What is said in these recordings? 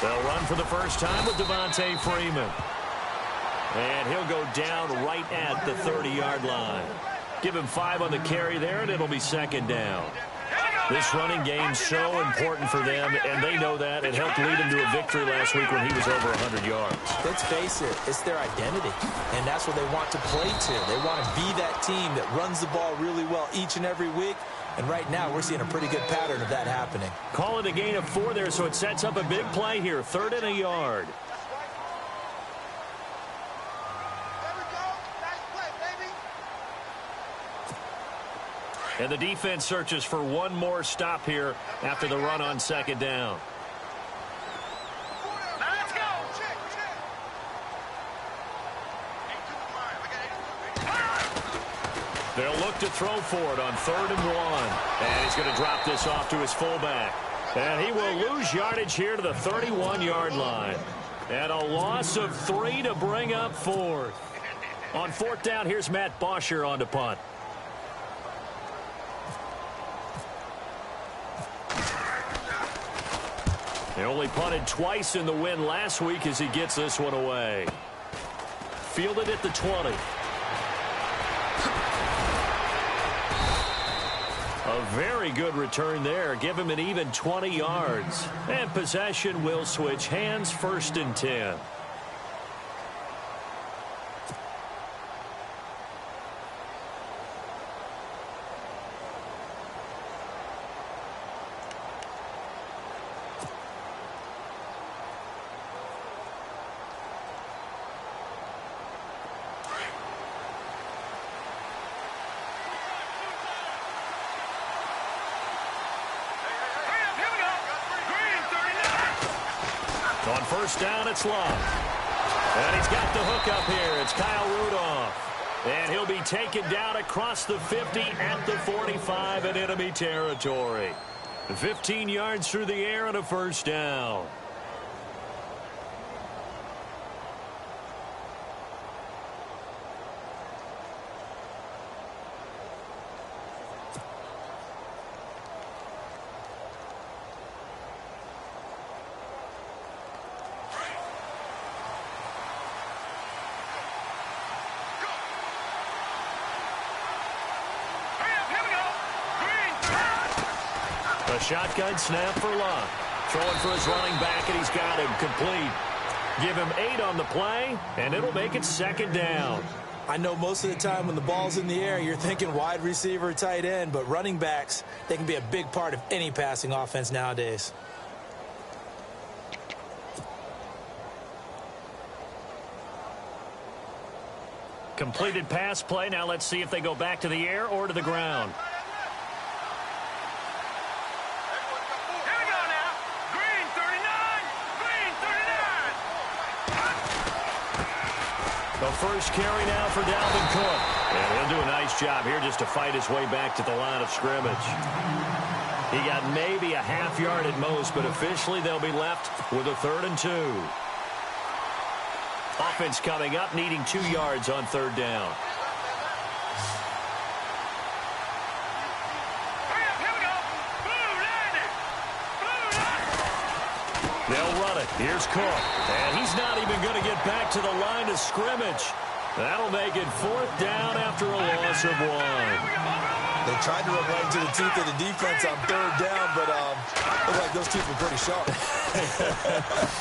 They'll run for the first time with Devontae Freeman. And he'll go down right at the 30-yard line. Give him 5 on the carry there, and it'll be second down. This running game's so important for them, and they know that. It helped lead them to a victory last week when he was over 100 yards. Let's face it, it's their identity, and that's what they want to play to. They want to be that team that runs the ball really well each and every week, and right now we're seeing a pretty good pattern of that happening. Call it a gain of 4 there, so it sets up a big play here, 3rd and a yard. And the defense searches for one more stop here after the run on second down. Let's go. They'll look to throw for it on 3rd and 1. And he's going to drop this off to his fullback. And he will lose yardage here to the 31-yard line. And a loss of 3 to bring up 4th. On 4th down, here's Matt Bosher on to punt. They only punted twice in the win last week as he gets this one away. Fielded at the 20. A very good return there. Give him an even 20 yards. And possession will switch hands, 1st and 10. On 1st down, it's Love. And he's got the hook up here. It's Kyle Rudolph. And he'll be taken down across the 50 at the 45 in enemy territory. 15 yards through the air and a 1st down. A shotgun snap for Love. Throwing for his running back, and he's got him complete. Give him 8 on the play, and it'll make it 2nd down. I know most of the time when the ball's in the air, you're thinking wide receiver, tight end, but running backs, they can be a big part of any passing offense nowadays. Completed pass play. Now let's see if they go back to the air or to the ground. The first carry now for Dalvin Cook. And he'll do a nice job here just to fight his way back to the line of scrimmage. He got maybe a half yard at most, but officially they'll be left with a 3rd and 2. Offense coming up, needing 2 yards on 3rd down. They'll run it. Here's Cook. And he's not even going to get back to the line of scrimmage. That'll make it 4th down after a loss of 1. They tried to run right into the teeth of the defense on 3rd down, but looked like those teeth were pretty sharp.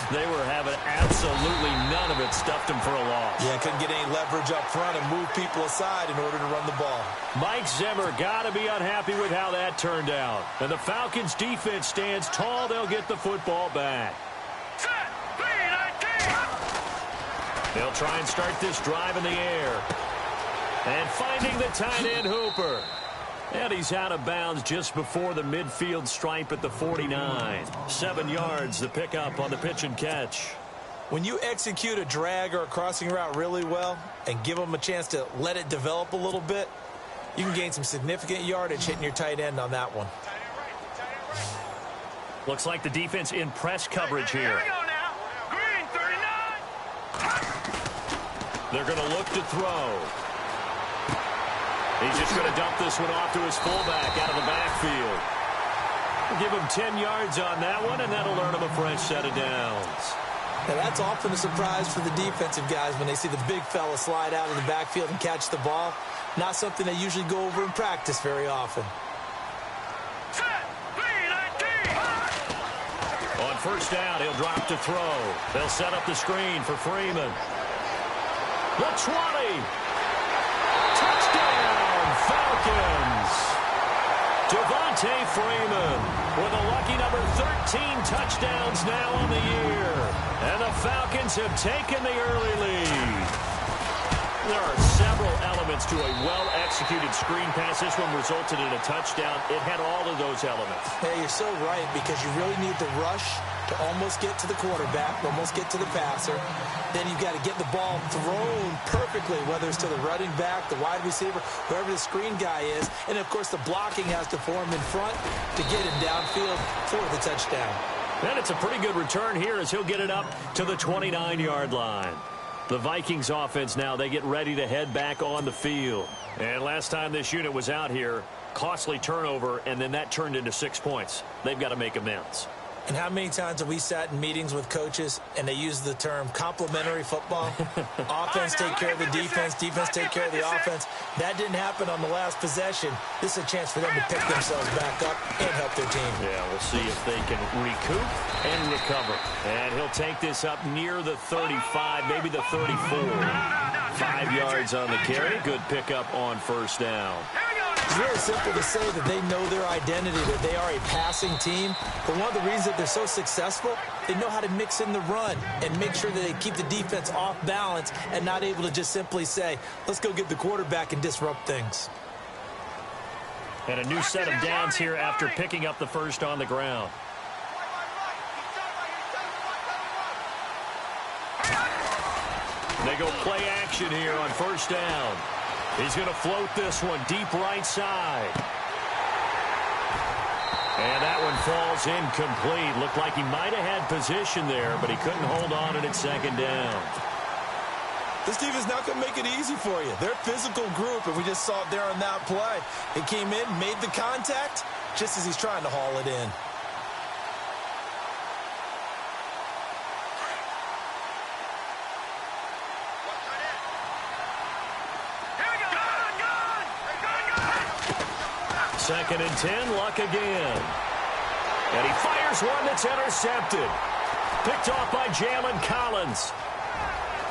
They were having absolutely none of it. Stuffed them for a loss. Yeah, couldn't get any leverage up front and move people aside in order to run the ball. Mike Zimmer got to be unhappy with how that turned out. And the Falcons' defense stands tall. They'll get the football back. They'll try and start this drive in the air. And finding the tight end Hooper. And he's out of bounds just before the midfield stripe at the 49. 7 yards, the pickup on the pitch and catch. When you execute a drag or a crossing route really well and give them a chance to let it develop a little bit, you can gain some significant yardage hitting your tight end on that one. Looks like the defense in press coverage here. They're going to look to throw. He's just going to dump this one off to his fullback out of the backfield. Give him 10 yards on that one, and that'll earn him a fresh set of downs. Now, that's often a surprise for the defensive guys when they see the big fella slide out of the backfield and catch the ball. Not something they usually go over in practice very often. On first down, he'll drop to throw. They'll set up the screen for Freeman. The 20. Touchdown, Falcons. Devontae Freeman with a lucky number 13 touchdowns now on the year. And the Falcons have taken the early lead. There are several elements to a well-executed screen pass. This one resulted in a touchdown. It had all of those elements. Hey, you're so right, because you really need the rush to almost get to the quarterback, almost get to the passer. Then you've got to get the ball thrown perfectly, whether it's to the running back, the wide receiver, whoever the screen guy is. And, of course, the blocking has to form in front to get him downfield for the touchdown. And it's a pretty good return here as he'll get it up to the 29-yard line. The Vikings offense now, they get ready to head back on the field. And last time this unit was out here, costly turnover, and then that turned into 6 points. They've got to make amends. And how many times have we sat in meetings with coaches and they use the term complementary football? Offense take care of the defense, defense take care of the offense. That didn't happen on the last possession. This is a chance for them to pick themselves back up and help their team. Yeah, we'll see if they can recoup and recover. And he'll take this up near the 35, maybe the 34. 5 yards on the carry. Good pickup on first down. It's really simple to say that they know their identity, that they are a passing team. But one of the reasons that they're so successful, they know how to mix in the run and make sure that they keep the defense off balance and not able to just simply say, let's go get the quarterback and disrupt things. And a new set of downs here after picking up the first on the ground. They go play action here on first down. He's going to float this one deep right side. And that one falls incomplete. Looked like he might have had position there, but he couldn't hold on at second down. This defense not going to make it easy for you. They're a physical group, and we just saw it there on that play. He came in, made the contact, just as he's trying to haul it in. Second and 10, Luck again. And he fires one that's intercepted. Picked off by Jalen Collins.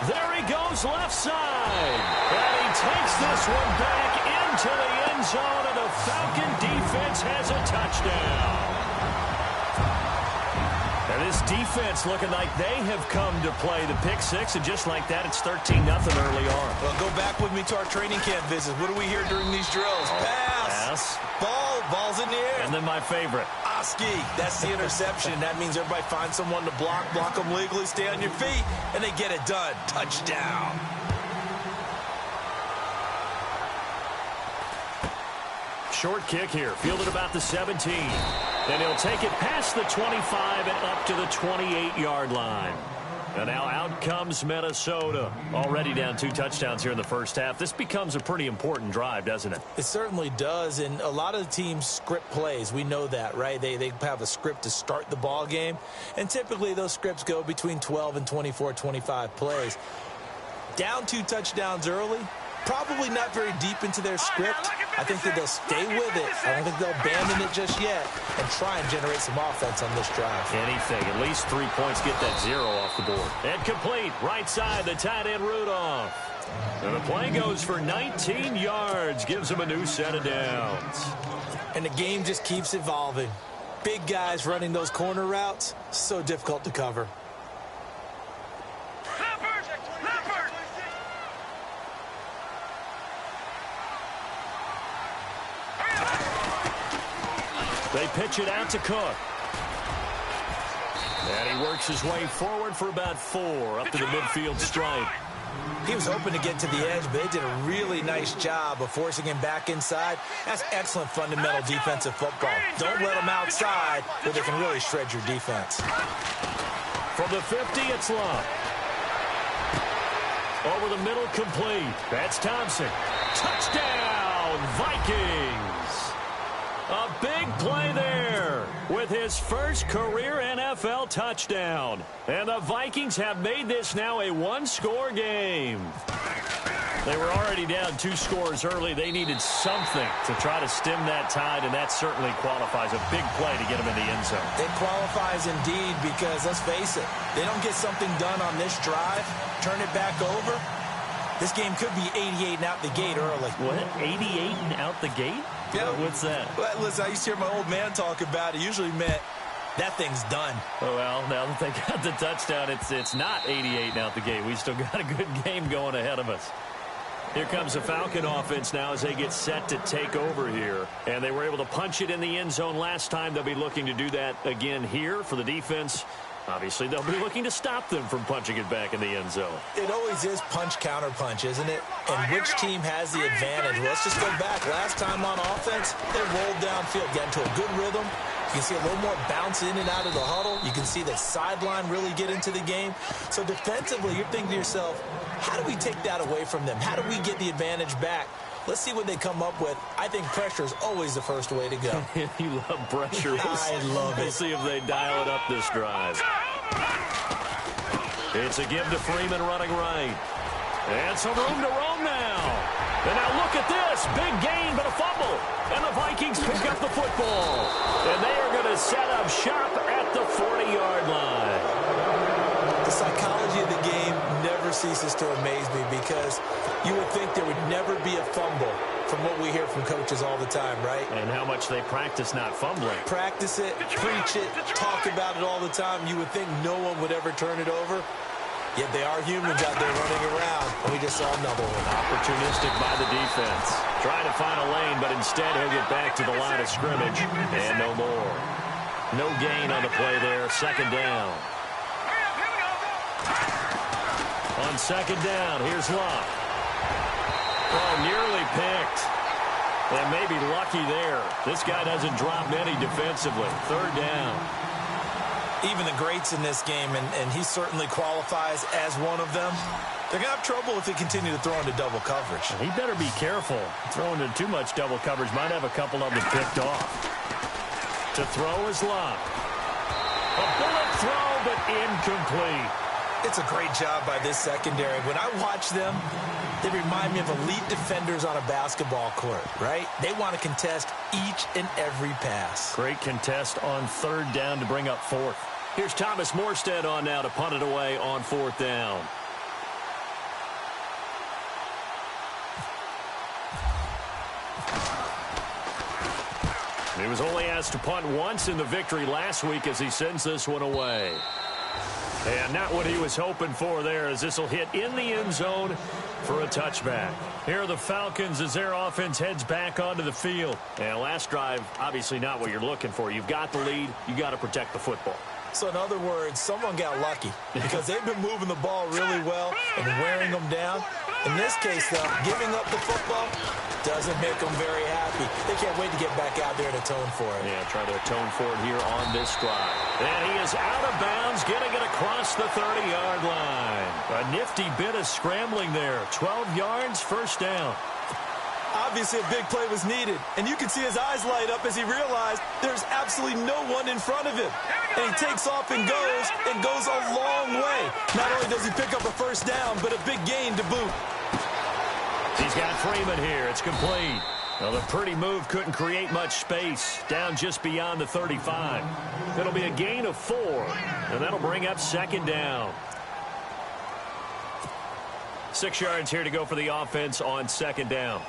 There he goes left side. And he takes this one back into the end zone, and the Falcon defense has a touchdown. And this defense looking like they have come to play the pick six, and just like that, it's 13-0 early on. Well, go back with me to our training camp visits. What do we hear during these drills? Pass. Ball's in the air. And then my favorite. Oski. That's the interception. That means everybody finds someone to block them legally, stay on your feet, and they get it done. Touchdown. Short kick here, fielded about the 17. And he'll take it past the 25 and up to the 28-yard line. And now out comes Minnesota. Already down 2 touchdowns here in the first half. This becomes a pretty important drive, doesn't it? It certainly does, and a lot of the teams script plays. We know that, right? They have a script to start the ball game, and typically those scripts go between 12 and 24, 25 plays. Down 2 touchdowns early, probably not very deep into their script. I think that they'll stay with it. I don't think they'll abandon it just yet and try and generate some offense on this drive. Anything. At least 3 points. Get that 0 off the board. And complete. Right side, the tight end Rudolph. And the play goes for 19 yards. Gives him a new set of downs. And the game just keeps evolving. Big guys running those corner routes, so difficult to cover. They pitch it out to Cook. And he works his way forward for about 4 up to the midfield stripe. He was hoping to get to the edge, but they did a really nice job of forcing him back inside. That's excellent fundamental defensive football. Don't let them outside where they can really shred your defense. From the 50, it's Luck. Over the middle, complete. That's Thompson. Touchdown, Vikings. A big play there with his first career NFL touchdown. And the Vikings have made this now a one-score game. They were already down 2 scores early. They needed something to try to stem that tide, and that certainly qualifies. A big play to get them in the end zone. It qualifies indeed because, let's face it, they don't get something done on this drive, turn it back over. This game could be 88 and out the gate early. What? 88 and out the gate? Yeah. What's that? Well, listen, I used to hear my old man talk about it. It usually meant that thing's done. Oh, well, now that they got the touchdown, it's not 88 and out the gate. We still got a good game going ahead of us. Here comes the Falcon offense now as they get set to take over here. And they were able to punch it in the end zone last time. They'll be looking to do that again here for the defense. Obviously, they'll be looking to stop them from punching it back in the end zone. It always is punch-counter-punch, isn't it? And which team has the advantage? Well, let's just go back. Last time on offense, they rolled downfield, got into a good rhythm. You can see a little more bounce in and out of the huddle. You can see the sideline really get into the game. So defensively, you're thinking to yourself, how do we take that away from them? How do we get the advantage back? Let's see what they come up with. I think pressure is always the first way to go. You love pressure. I love it. We'll see if they dial it up this drive. It's a give to Freeman running right. And some room to roam now. And now look at this. Big gain, but a fumble. And the Vikings pick up the football. And they are going to set up shop at the 40-yard line. The psychology of the game never ceases to amaze me because you would think there would never be a fumble from what we hear from coaches all the time, right? And how much they practice not fumbling. Practice it, preach it, talk about it all the time. You would think no one would ever turn it over. Yet they are humans out there running around, and we just saw another one. Opportunistic by the defense. Trying to find a lane, but instead he'll get back to the line of scrimmage. And no more. No gain on the play there. Second down. On second down, here's Luck. Oh, nearly picked. And maybe lucky there. This guy doesn't drop many defensively. Third down. Even the greats in this game, and he certainly qualifies as one of them, they're going to have trouble if they continue to throw into double coverage. He better be careful. Throwing into too much double coverage might have a couple of them picked off. To throw is Luck. A bullet throw, but incomplete. It's a great job by this secondary. When I watch them, they remind me of elite defenders on a basketball court, right? They want to contest each and every pass. Great contest on third down to bring up fourth. Here's Thomas Morstead on now to punt it away on fourth down. He was only asked to punt once in the victory last week as he sends this one away. And not what he was hoping for there as this will hit in the end zone for a touchback. Here are the Falcons as their offense heads back onto the field. And last drive, obviously not what you're looking for. You've got the lead. You got to protect the football. So in other words, someone got lucky because they've been moving the ball really well and wearing them down. In this case, though, giving up the football doesn't make them very happy. They can't wait to get back out there and atone for it. Yeah, try to atone for it here on this drive. And he is out of bounds, getting it across the 30-yard line. A nifty bit of scrambling there. 12 yards, first down. Obviously, a big play was needed, and you can see his eyes light up as he realized there's absolutely no one in front of him. And he takes off and goes a long way. Not only does he pick up a first down, but a big gain to boot. He's got Freeman here. It's complete. Well, the pretty move couldn't create much space. Down just beyond the 35. It'll be a gain of 4, and that'll bring up second down. 6 yards here to go for the offense on second down.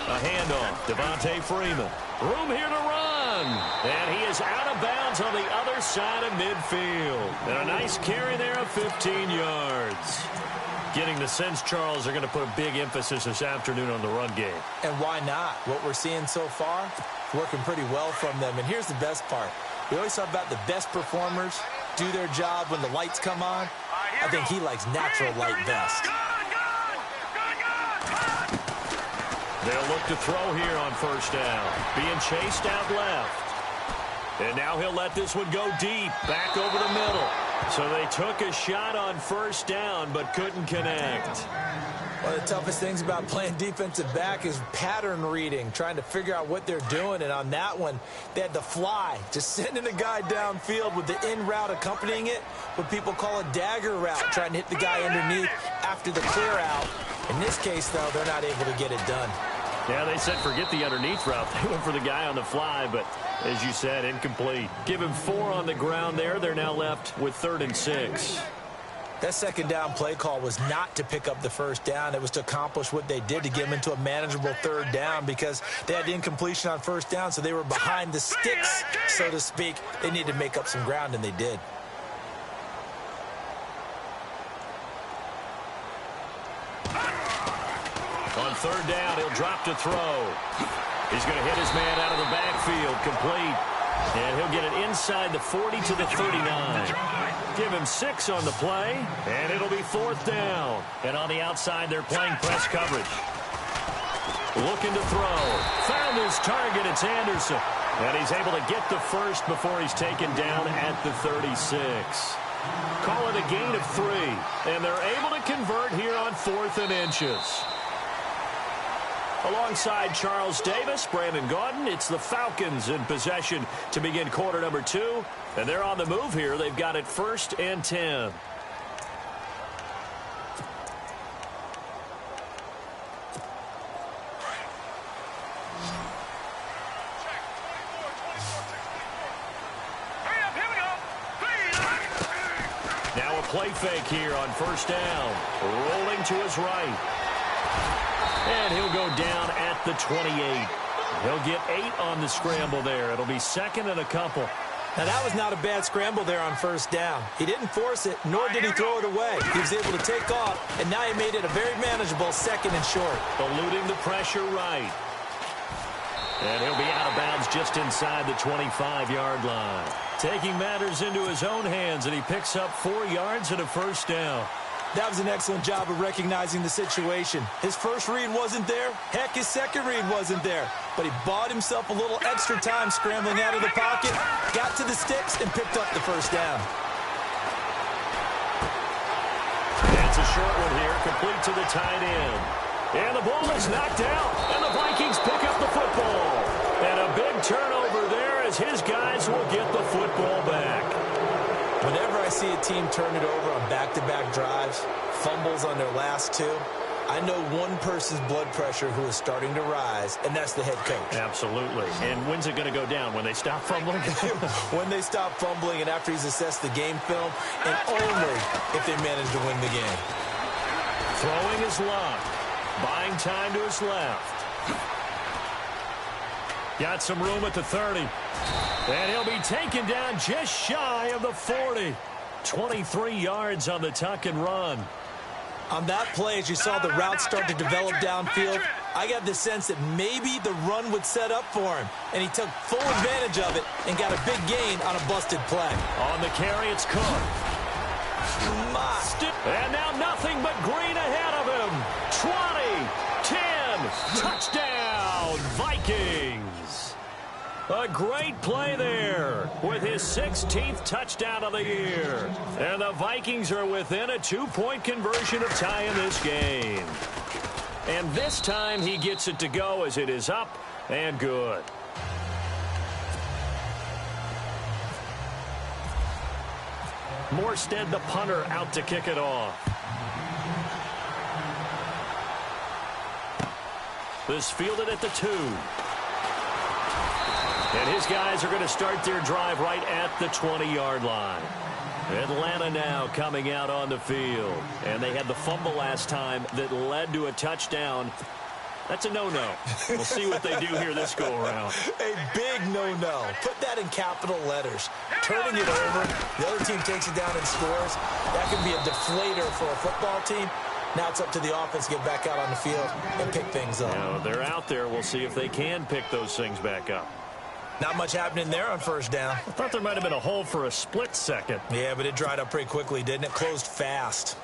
A handoff. Devontae Freeman. Room here to run. And he is out of bounds on the other side of midfield. And a nice carry there of 15 yards. Getting the sense, Charles, they're going to put a big emphasis this afternoon on the run game. And why not? What we're seeing so far, working pretty well from them. And here's the best part. We always talk about the best performers do their job when the lights come on. I think he likes natural light best. They'll look to throw here on first down. Being chased out left. And now he'll let this one go deep. Back over the middle. So they took a shot on first down, but couldn't connect. One of the toughest things about playing defensive back is pattern reading, trying to figure out what they're doing. And on that one, they had the fly, just sending a guy downfield with the in route accompanying it, what people call a dagger route, trying to hit the guy underneath after the clear out. In this case, though, they're not able to get it done. Yeah, they said forget the underneath route. They went for the guy on the fly, but as you said, incomplete. Give him 4 on the ground there. They're now left with 3rd and 6. That second down play call was not to pick up the first down. It was to accomplish what they did, to get them into a manageable 3rd down, because they had incompletion on first down, so they were behind the sticks, so to speak. They needed to make up some ground, and they did. On 3rd down, he'll drop to throw. He's going to hit his man out of the backfield, complete. And he'll get it inside the 40 to the 39. Give him 6 on the play, and it'll be 4th down. And on the outside, they're playing press coverage. Looking to throw. Found his target. It's Anderson. And he's able to get the first before he's taken down at the 36. Call it a gain of 3. And they're able to convert here on 4th and inches. Alongside Charles Davis, Brandon Gaudin, it's the Falcons in possession to begin quarter number 2. And they're on the move here. They've got it 1st and 10. Now a play fake here on 1st down. Rolling to his right. And he'll go down at the 28. He'll get 8 on the scramble there. It'll be 2nd and a couple. Now, that was not a bad scramble there on 1st down. He didn't force it, nor did he throw it away. He was able to take off, and now he made it a very manageable 2nd and short. Eluding the pressure right. And he'll be out of bounds just inside the 25-yard line. Taking matters into his own hands, and he picks up 4 yards and a 1st down. That was an excellent job of recognizing the situation. His first read wasn't there. Heck, his second read wasn't there. But he bought himself a little extra time scrambling out of the pocket, got to the sticks, and picked up the 1st down. That's a short one here, complete to the tight end. And the ball is knocked out, and the Vikings pick up the football. And a big turnover there as his guys will get the football back. Whenever I see a team turn it over on back-to-back drives, fumbles on their last 2, I know one person's blood pressure who is starting to rise, and that's the head coach. Absolutely. And when's it going to go down? When they stop fumbling? When they stop fumbling and after he's assessed the game film, and only if they manage to win the game. Throwing his luck. Buying time to his left. Got some room at the 30. And he'll be taken down just shy of the 40. 23 yards on the tuck and run. On that play, as you saw the route start to develop downfield, I got the sense that maybe the run would set up for him. And he took full advantage of it and got a big gain on a busted play. On the carry, it's Cook. And now nothing but green ahead of him. 20, 10, touchdown, Vikings. A great play there with his 16th touchdown of the year. And the Vikings are within a 2-point conversion of tying this game. And this time he gets it to go as it is up and good. Morstead, the punter, out to kick it off. This fielded at the 2. And his guys are going to start their drive right at the 20-yard line. Atlanta now coming out on the field. And they had the fumble last time that led to a touchdown. That's a no-no. We'll see what they do here this go-around. A big no-no. Put that in capital letters. Turning it over, the other team takes it down and scores. That can be a deflator for a football team. Now it's up to the offense to get back out on the field and pick things up. Now, they're out there. We'll see if they can pick those things back up. Not much happening there on 1st down. I thought there might have been a hole for a split second. Yeah, but it dried up pretty quickly, didn't it? Closed fast.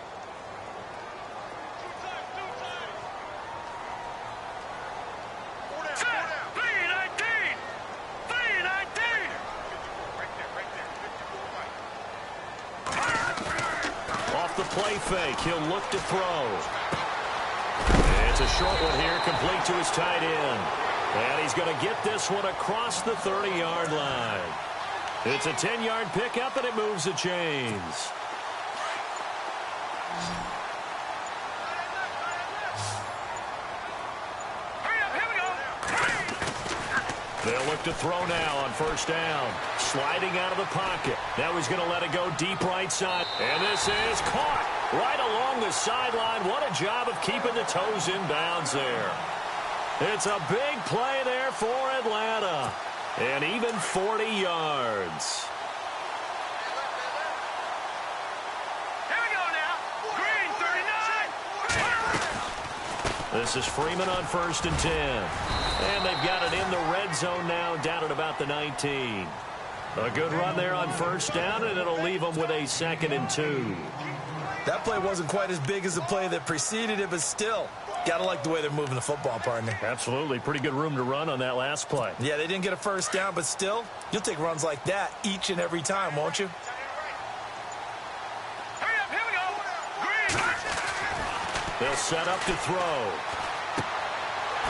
Off the play fake, he'll look to throw. It's a short one here, complete to his tight end. And he's going to get this one across the 30-yard line. It's a 10-yard pickup, and it moves the chains. They'll look to throw now on first down. Sliding out of the pocket. Now he's going to let it go deep right side. And this is caught right along the sideline. What a job of keeping the toes in bounds there. It's a big play there for Atlanta. And even 40 yards. Here we go now. Green, 39. This is Freeman on first and 10. And they've got it in the red zone now, down at about the 19. A good run there on first down, and it'll leave them with a 2nd and 2. That play wasn't quite as big as the play that preceded it, but still, got to like the way they're moving the football, partner. Absolutely. Pretty good room to run on that last play. Yeah, they didn't get a first down, but still, you'll take runs like that each and every time, won't you? Hurry up, here we go. Green. They'll set up to throw.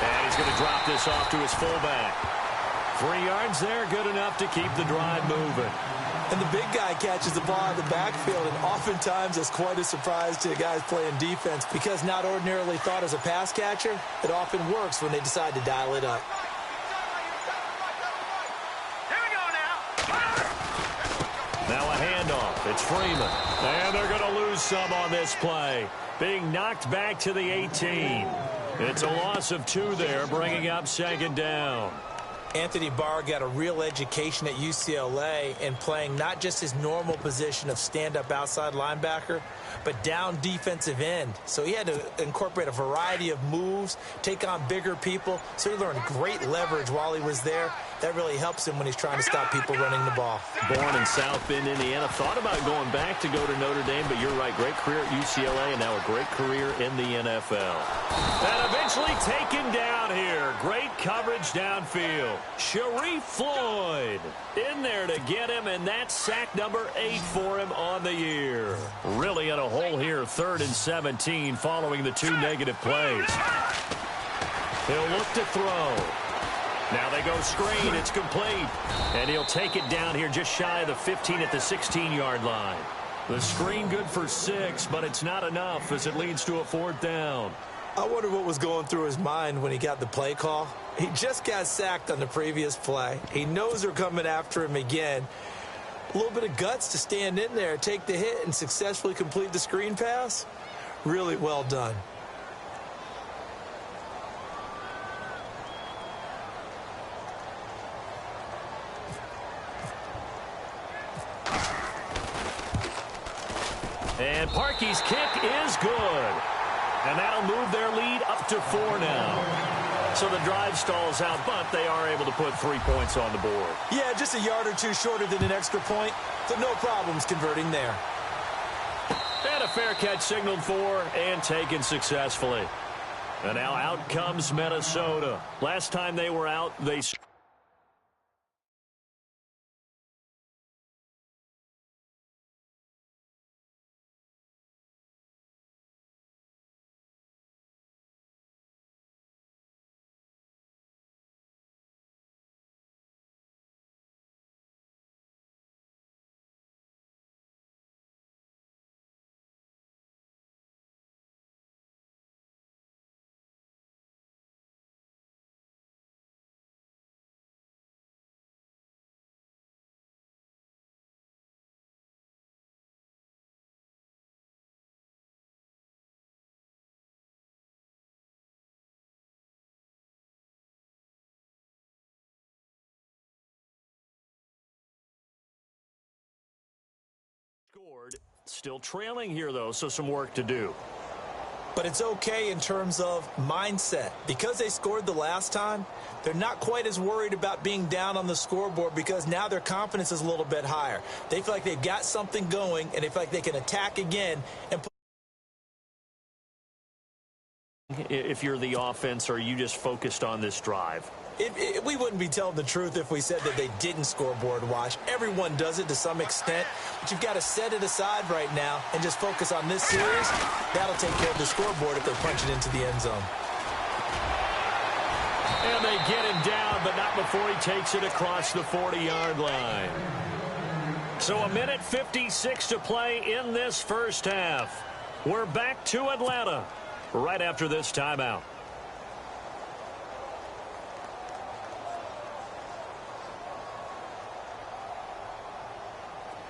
And he's going to drop this off to his fullback. 3 yards there, good enough to keep the drive moving. And the big guy catches the ball in the backfield, and oftentimes it's quite a surprise to the guys playing defense because not ordinarily thought as a pass catcher, it often works when they decide to dial it up. Here we go now. Now a handoff. It's Freeman. And they're going to lose some on this play. Being knocked back to the 18. It's a loss of 2 there, bringing up 2nd down. Anthony Barr got a real education at UCLA in playing not just his normal position of stand-up outside linebacker, but down defensive end. So he had to incorporate a variety of moves, take on bigger people. So he learned great leverage while he was there. That really helps him when he's trying to stop people running the ball. Born in South Bend, Indiana. Thought about going back to go to Notre Dame, but you're right. Great career at UCLA and now a great career in the NFL. And eventually taken down here. Great coverage downfield. Sharif Floyd in there to get him, and that's sack number 8 for him on the year. Really in a hole here, 3rd and 17 following the 2 negative plays. He'll look to throw. Now they go screen. It's complete. And he'll take it down here just shy of the 15 at the 16-yard line. The screen good for 6, but it's not enough as it leads to a 4th down. I wonder what was going through his mind when he got the play call. He just got sacked on the previous play. He knows they're coming after him again. A little bit of guts to stand in there, take the hit, and successfully complete the screen pass. Really well done. And Parkey's kick is good. And that'll move their lead up to 4 now. So the drive stalls out, but they are able to put 3 points on the board. Yeah, just a yard or 2 shorter than an extra point, so no problems converting there. And a fair catch signaled for and taken successfully. And now out comes Minnesota. Last time they were out, they scored. Still trailing here, though, so some work to do. But it's okay in terms of mindset. Because they scored the last time, they're not quite as worried about being down on the scoreboard because now their confidence is a little bit higher. They feel like they've got something going, and they feel like they can attack again. And if you're the offense, are you just focused on this drive? We wouldn't be telling the truth if we said that they didn't scoreboard watch. Everyone does it to some extent, but you've got to set it aside right now and just focus on this series. That'll take care of the scoreboard if they punch it into the end zone. And they get him down, but not before he takes it across the 40-yard line. So 1:56 to play in this first half. We're back to Atlanta right after this timeout.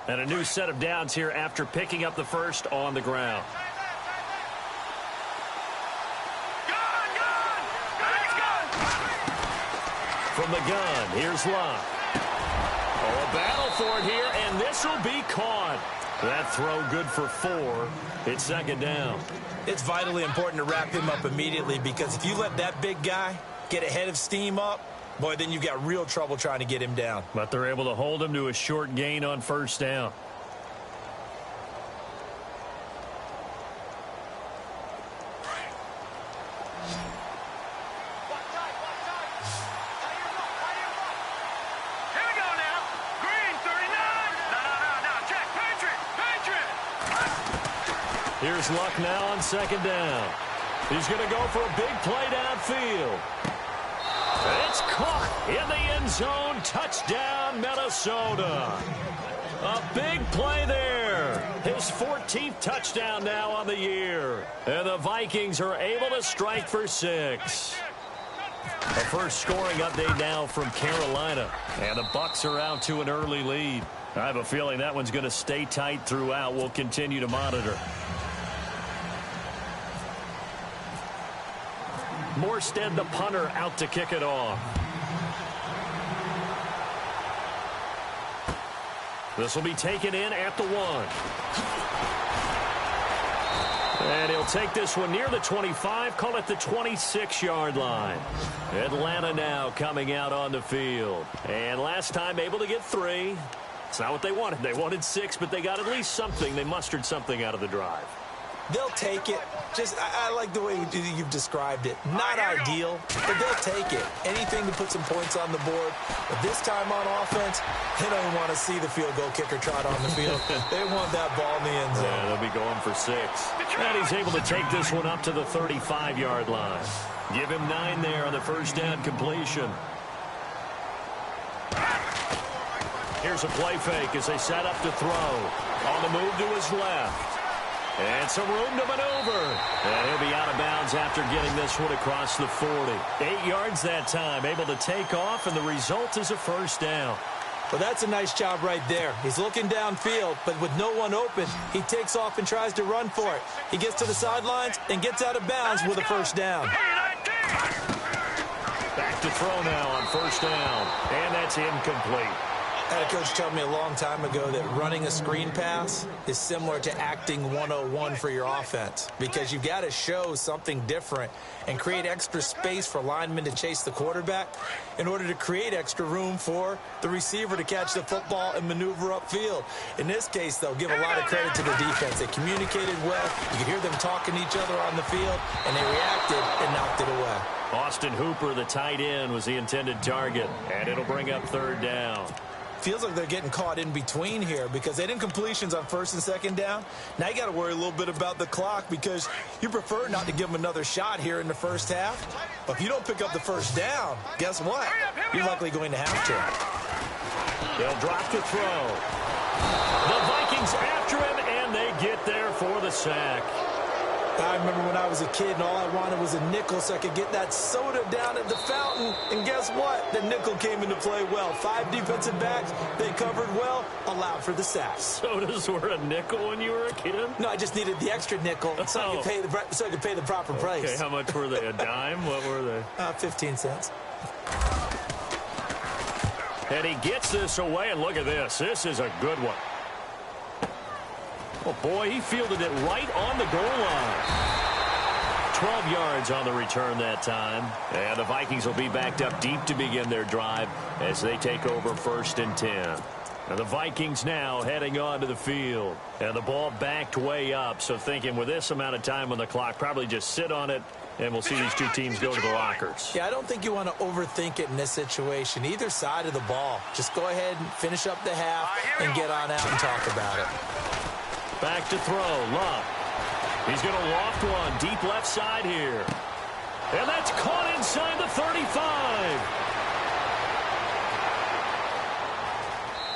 And a new set of downs here after picking up the first on the ground. From the gun, here's Luck. Oh, a battle for it here, and this will be caught. That throw good for 4. It's second down. It's vitally important to wrap him up immediately, because if you let that big guy get ahead of steam up, boy, then you've got real trouble trying to get him down. But they're able to hold him to a short gain on first down. Here's Luck now on second down. He's going to go for a big play downfield. It's caught in the end zone. Touchdown, Minnesota. A big play there. His 14th touchdown now on the year. And the Vikings are able to strike for 6. A first scoring update now from Carolina. And the Bucks are out to an early lead. I have a feeling that one's going to stay tight throughout. We'll continue to monitor. Morstead, the punter, out to kick it off. This will be taken in at the 1. And he'll take this one near the 25, call it the 26-yard line. Atlanta now coming out on the field. And last time able to get 3. It's not what they wanted. They wanted 6, but they got at least something. They mustered something out of the drive. They'll take it. I like the way you've described it. Not ideal, but they'll take it. Anything to put some points on the board. But this time on offense, they don't want to see the field goal kicker trot on the field. They want that ball in the end zone. Yeah, they'll be going for 6. And he's able to take this one up to the 35-yard line. Give him 9 there on the first down completion. Here's a play fake as they set up to throw. On the move to his left. And some room to maneuver. And he'll be out of bounds after getting this one across the 40. 8 yards that time, able to take off, and the result is a first down. Well, that's a nice job right there. He's looking downfield, but with no one open, he takes off and tries to run for it. He gets to the sidelines and gets out of bounds with a first down. Back to throw now on first down, and that's incomplete. I had a coach tell me a long time ago that running a screen pass is similar to acting 101 for your offense, because you've got to show something different and create extra space for linemen to chase the quarterback in order to create extra room for the receiver to catch the football and maneuver upfield. In this case, they'll give a lot of credit to the defense. They communicated well. You could hear them talking to each other on the field, and they reacted and knocked it away. Austin Hooper, the tight end, was the intended target, and it'll bring up third down. Feels like they're getting caught in between here because they didn't completions on first and second down. Now you got to worry a little bit about the clock because you prefer not to give them another shot here in the first half. But if you don't pick up the first down, guess what? You're likely going to have to. They'll drop the throw. The Vikings after him, and they get there for the sack. I remember when I was a kid and all I wanted was a nickel so I could get that soda down at the fountain. And guess what? The nickel came into play well. 5 defensive backs, they covered well, allowed for the sack. Sodas were a nickel when you were a kid? No, I just needed the extra nickel so I could pay the proper price. Okay, how much were they? A dime? What were they? 15 cents. And he gets this away, and look at this. This is a good one. Oh, boy, he fielded it right on the goal line. 12 yards on the return that time. And the Vikings will be backed up deep to begin their drive as they take over first and 10. And the Vikings now heading onto the field. And the ball backed way up. So thinking with this amount of time on the clock, probably just sit on it, and we'll see these two teams go to the lockers. Yeah, I don't think you want to overthink it in this situation. Either side of the ball. Just go ahead and finish up the half and get on out and talk about it. Back to throw, Luck. He's going to loft one deep left side here. And that's caught inside the 35.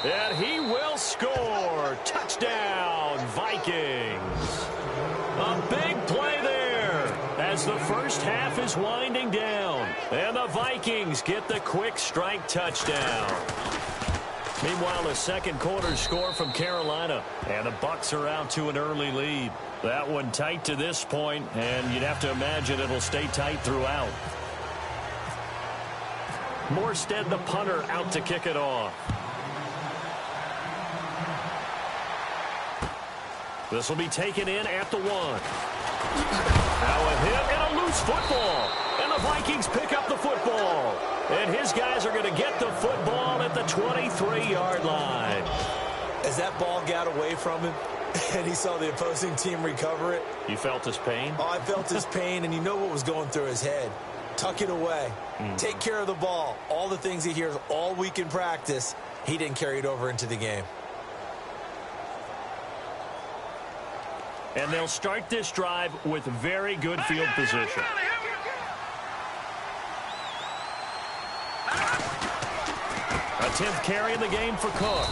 And he will score. Touchdown, Vikings. A big play there as the first half is winding down. And the Vikings get the quick strike touchdown. Meanwhile, the second quarter score from Carolina. And the Bucs are out to an early lead. That one tight to this point, and you'd have to imagine it'll stay tight throughout. Morstead, the punter, out to kick it off. This will be taken in at the 1. Now a hit and a loose football. And the Vikings pick up the football. And his guys are going to get the football at the 23-yard line. As that ball got away from him and he saw the opposing team recover it. You felt his pain? Oh, I felt his pain, and you know what was going through his head. Tuck it away. Take care of the ball. All the things he hears all week in practice, he didn't carry it over into the game. And they'll start this drive with very good field position. A 10th carry in the game for Cook.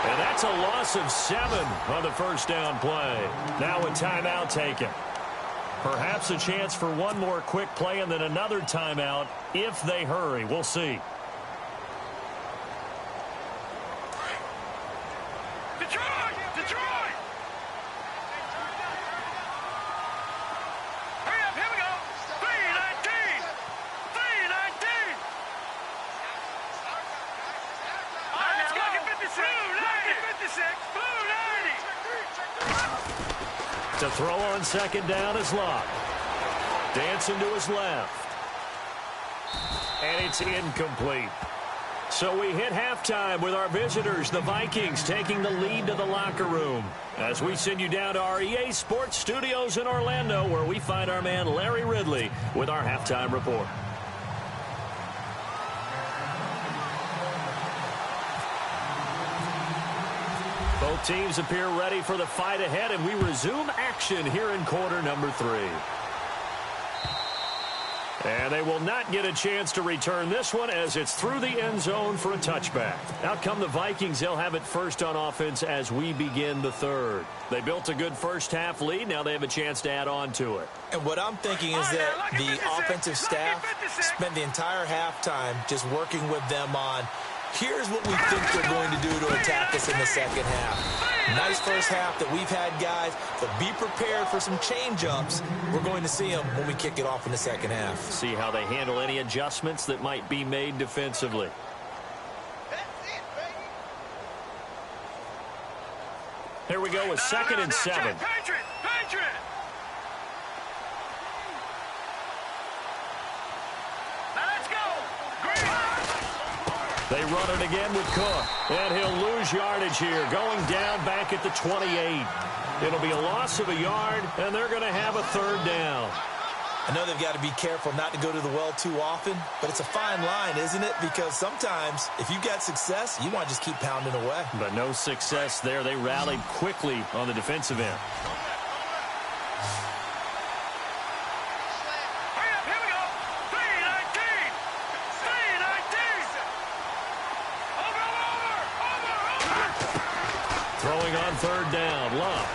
And that's a loss of 7 on the first down play. Now a timeout taken. Perhaps a chance for one more quick play and then another timeout if they hurry. We'll see. Detroit! Hurry up, here we go. 3:19. All right, let's go. 56. Blue 90. To throw on second down is Locke. Dancing to his left. And it's incomplete. So we hit halftime with our visitors, the Vikings, taking the lead to the locker room. As we send you down to our EA Sports Studios in Orlando, where we find our man Larry Ridley with our halftime report. Both teams appear ready for the fight ahead, and we resume action here in quarter number 3. And they will not get a chance to return this one as it's through the end zone for a touchback. Out come the Vikings. They'll have it first on offense as we begin the third. They built a good first half lead. Now they have a chance to add on to it. And what I'm thinking is that the offensive staff spent the entire halftime just working with them on, here's what we think they're going to do to attack us in the second half. Nice first half that we've had, guys, but be prepared for some change-ups. We're going to see them when we kick it off in the second half. See how they handle any adjustments that might be made defensively. Here we go with 2nd and 7. Patriot! Now let's go! Green! They run it again with Cook. And he'll lose yardage here, going down back at the 28. It'll be a loss of a yard, and they're going to have a third down. I know they've got to be careful not to go to the well too often, but it's a fine line, isn't it? Because sometimes, if you've got success, you want to just keep pounding away. But no success there. They rallied quickly on the defensive end. Hurry up, here we go! 3:19. Over! Throwing on third down, Locke.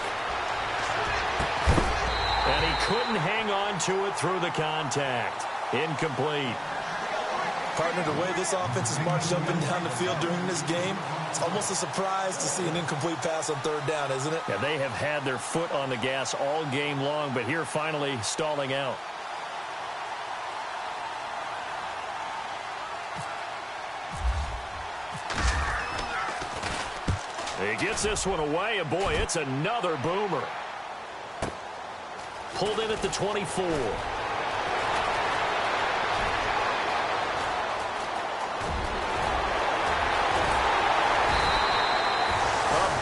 And he couldn't hang on to it through the contact. Incomplete. Partner, the way this offense has marched up and down the field during this game, it's almost a surprise to see an incomplete pass on third down, isn't it? Yeah, they have had their foot on the gas all game long, but here finally stalling out. He gets this one away, and boy, it's another boomer. Pulled in at the 24.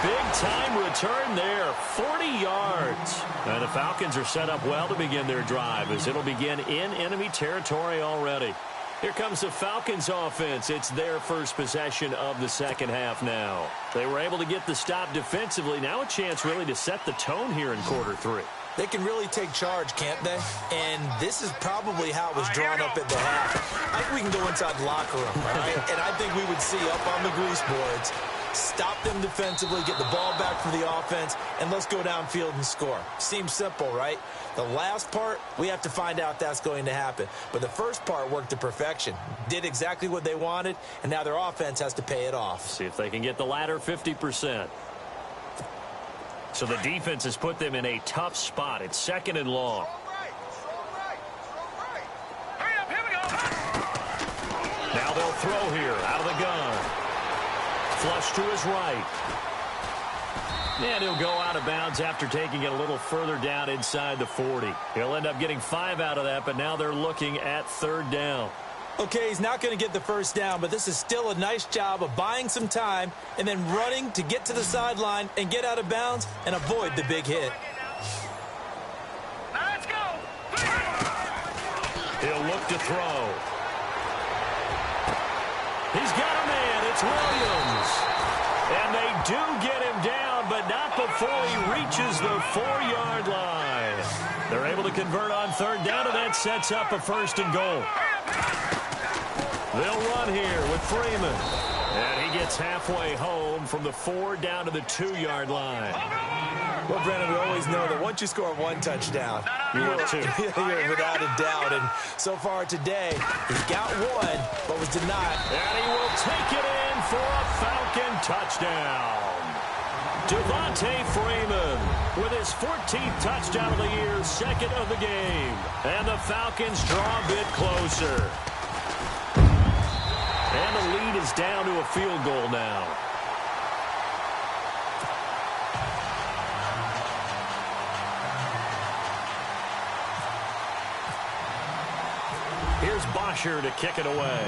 Big-time return there, 40 yards. And the Falcons are set up well to begin their drive as it'll begin in enemy territory already. Here comes the Falcons offense. It's their first possession of the second half now. They were able to get the stop defensively. Now a chance really to set the tone here in quarter 3. They can really take charge, can't they? And this is probably how it was drawn up at the half. I think we can go inside the locker room, all right? And I think we would see up on the grease boards, stop them defensively, get the ball back for the offense, and let's go downfield and score. Seems simple, right? The last part, we have to find out that's going to happen. But the first part worked to perfection. Did exactly what they wanted, and now their offense has to pay it off. See if they can get the latter 50%. So the defense has put them in a tough spot. It's 2nd and long. Hurry up, here we go. Now they'll throw here out of the gun. Flush to his right. And he'll go out of bounds after taking it a little further down inside the 40. He'll end up getting 5 out of that, but now they're looking at 3rd down. Okay, he's not going to get the first down, but this is still a nice job of buying some time and then running to get to the sideline and get out of bounds and avoid the big hit. Now let's go. He'll look to throw. He's got a man. It's Williams. And they do get him down, but not before he reaches the 4-yard line. They're able to convert on 3rd down, and that sets up a 1st and goal. They'll run here with Freeman. And he gets halfway home from the 4 down to the 2-yard line. Well, Brennan, we always know that once you score 1 touchdown, You're 2. you're without a doubt. And so far today, he got 1, but was denied. And he will take it in for a Falcon touchdown. Devontae Freeman with his 14th touchdown of the year, 2nd of the game. And the Falcons draw a bit closer. And the lead is down to a field goal now. Here's Bosher to kick it away.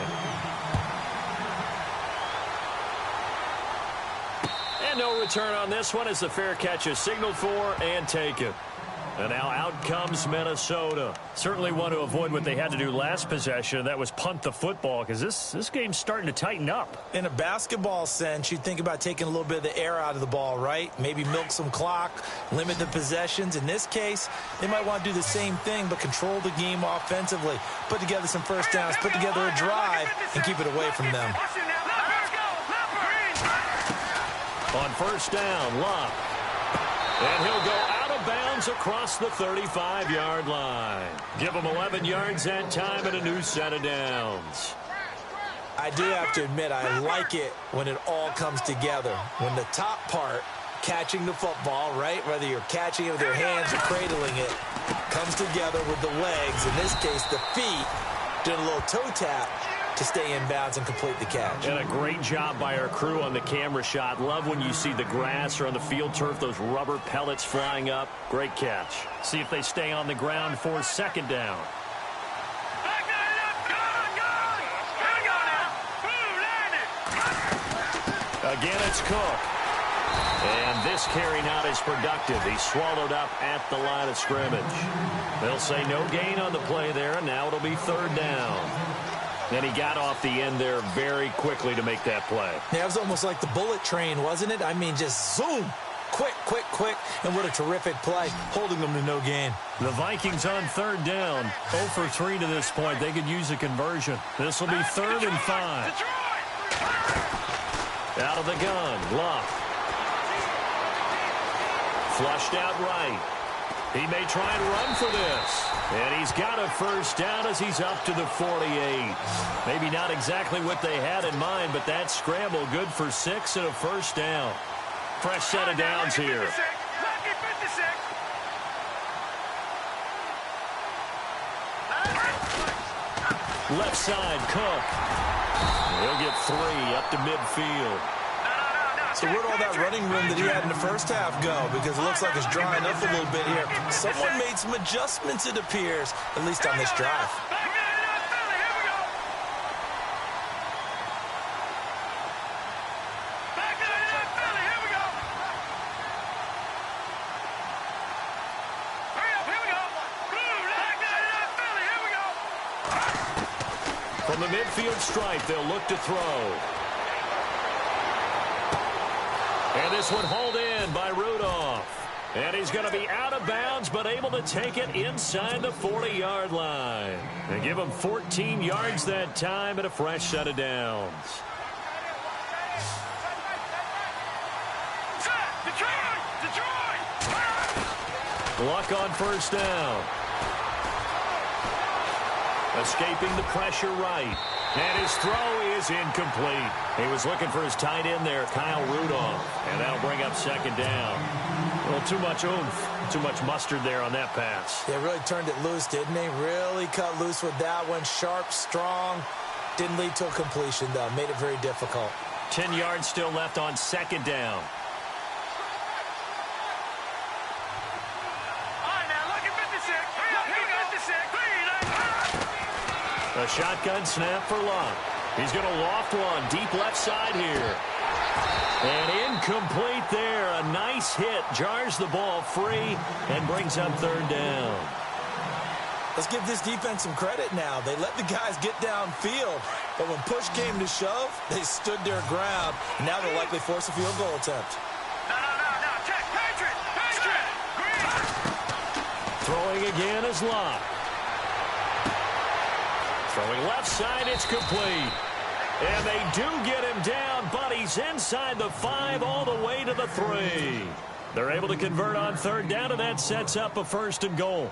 And no return on this one as the fair catch is signaled for and taken. And now out comes Minnesota. Certainly want to avoid what they had to do last possession. That was punt the football, because this game's starting to tighten up. In a basketball sense, you'd think about taking a little bit of the air out of the ball, right? Maybe milk some clock, limit the possessions. In this case, they might want to do the same thing, but control the game offensively. Put together some first downs, put together a drive, and keep it away from them. On 1st down, Locke. And he'll go out of bounds across the 35-yard line. Give him 11 yards that time and a new set of downs. I do have to admit, I like it when it all comes together. When the top part, catching the football, right, whether you're catching it with your hands or cradling it, comes together with the legs, in this case the feet, doing a little toe tap to stay in bounds and complete the catch. And a great job by our crew on the camera shot. Love when you see the grass or on the field turf, those rubber pellets flying up. Great catch. See if they stay on the ground for 2nd down. Again, it's Cook. And this carry not as productive. He's swallowed up at the line of scrimmage. They'll say no gain on the play there, and now it'll be 3rd down. And he got off the end there very quickly to make that play. Yeah, it was almost like the bullet train, wasn't it? I mean, just zoom. Quick, quick, quick. And what a terrific play, holding them to no gain. The Vikings on 3rd down. 0 for 3 to this point. They could use a conversion. This will be 3rd and 5. Out of the gun, Locke. Flushed out right. He may try and run for this. And he's got a first down as he's up to the 48. Maybe not exactly what they had in mind, but that scramble good for 6 and a first down. Fresh set of downs here. Left side, Cook. He'll get 3 up to midfield. So where'd all that running room that he had in the first half go? Because it looks like it's drying up a little bit here. Someone made some adjustments, it appears, at least on this drive. From the midfield stripe, they'll look to throw. And this one hauled in by Rudolph. And he's going to be out of bounds, but able to take it inside the 40-yard line. And give him 14 yards that time and a fresh set of downs. Luck on first down. Escaping the pressure right. And his throw is incomplete. He was looking for his tight end there, Kyle Rudolph. And that'll bring up second down. Well, too much oomph, too much mustard there on that pass. Yeah, really turned it loose, didn't he? Really cut loose with that one. Sharp, strong. Didn't lead to a completion, though. Made it very difficult. 10 yards still left on second down. A shotgun snap for Luck. He's going to loft one deep left side here. And incomplete there. A nice hit. Jars the ball free and brings up third down. Let's give this defense some credit now. They let the guys get downfield. But when push came to shove, they stood their ground. And now they'll likely force a field goal attempt. No. Check. Patriot. Throwing again is Luck. Throwing left side, it's complete. And they do get him down, but he's inside the 5 all the way to the 3. They're able to convert on third down, and that sets up a first and goal.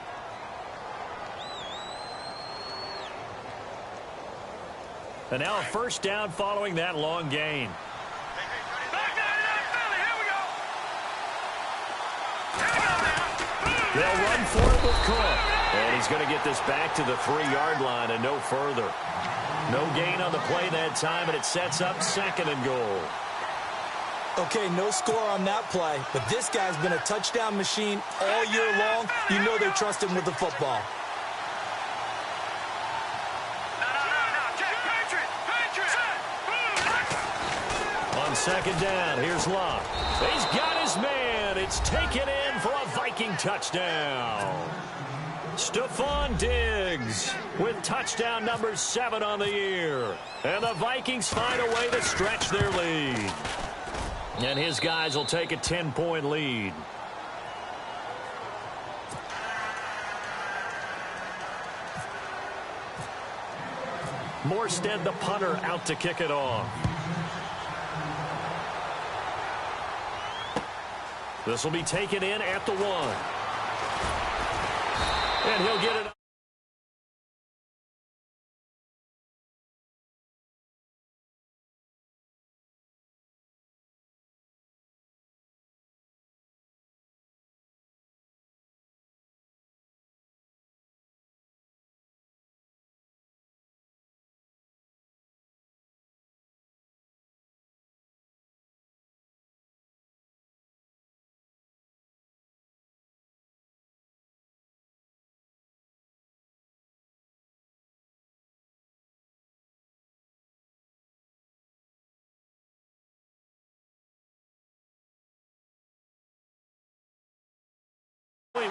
And now a first down following that long gain. They'll run for it with Cook. And he's going to get this back to the 3-yard line and no further. No gain on the play that time, and it sets up second and goal. Okay, no score on that play, but this guy's been a touchdown machine all year long. You know they trust him with the football. On second down, here's Luck. He's got his man. It's taken in for a Viking touchdown. Stephon Diggs with touchdown number 7 on the year. And the Vikings find a way to stretch their lead. And his guys will take a 10-point lead. Morstead, the punter, out to kick it off. This will be taken in at the 1. And he'll get it.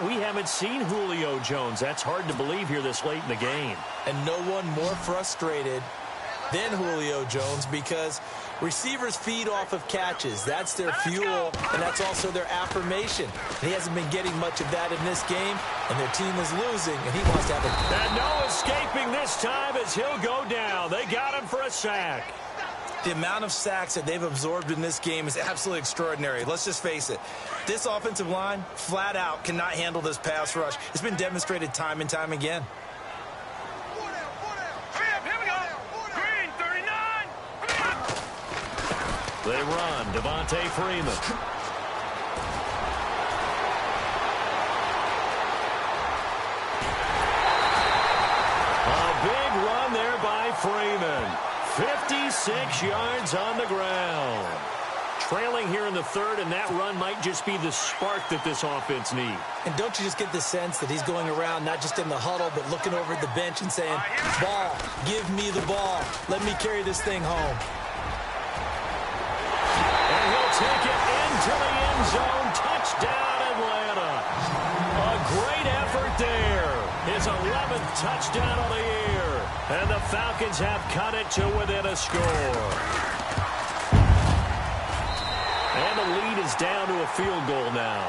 We haven't seen Julio Jones. That's hard to believe here this late in the game. And no one more frustrated than Julio Jones because receivers feed off of catches. That's their fuel, and that's also their affirmation. And he hasn't been getting much of that in this game, and their team is losing, and he wants to have it. And no escaping this time as he'll go down. They got him for a sack. The amount of sacks that they've absorbed in this game is absolutely extraordinary. Let's just face it. This offensive line, flat out, cannot handle this pass rush. It's been demonstrated time and time again. Here we go. Green, 39. They run. Devontae Freeman. A big run there by Freeman. 56 yards on the ground. Trailing here in the third, and that run might just be the spark that this offense needs. And don't you just get the sense that he's going around not just in the huddle, but looking over at the bench and saying, ball, give me the ball. Let me carry this thing home. And he'll take it into the end zone. Touchdown, Atlanta. A great effort there. His 11th touchdown of the year. And the Falcons have cut it to within a score. And the lead is down to a field goal now.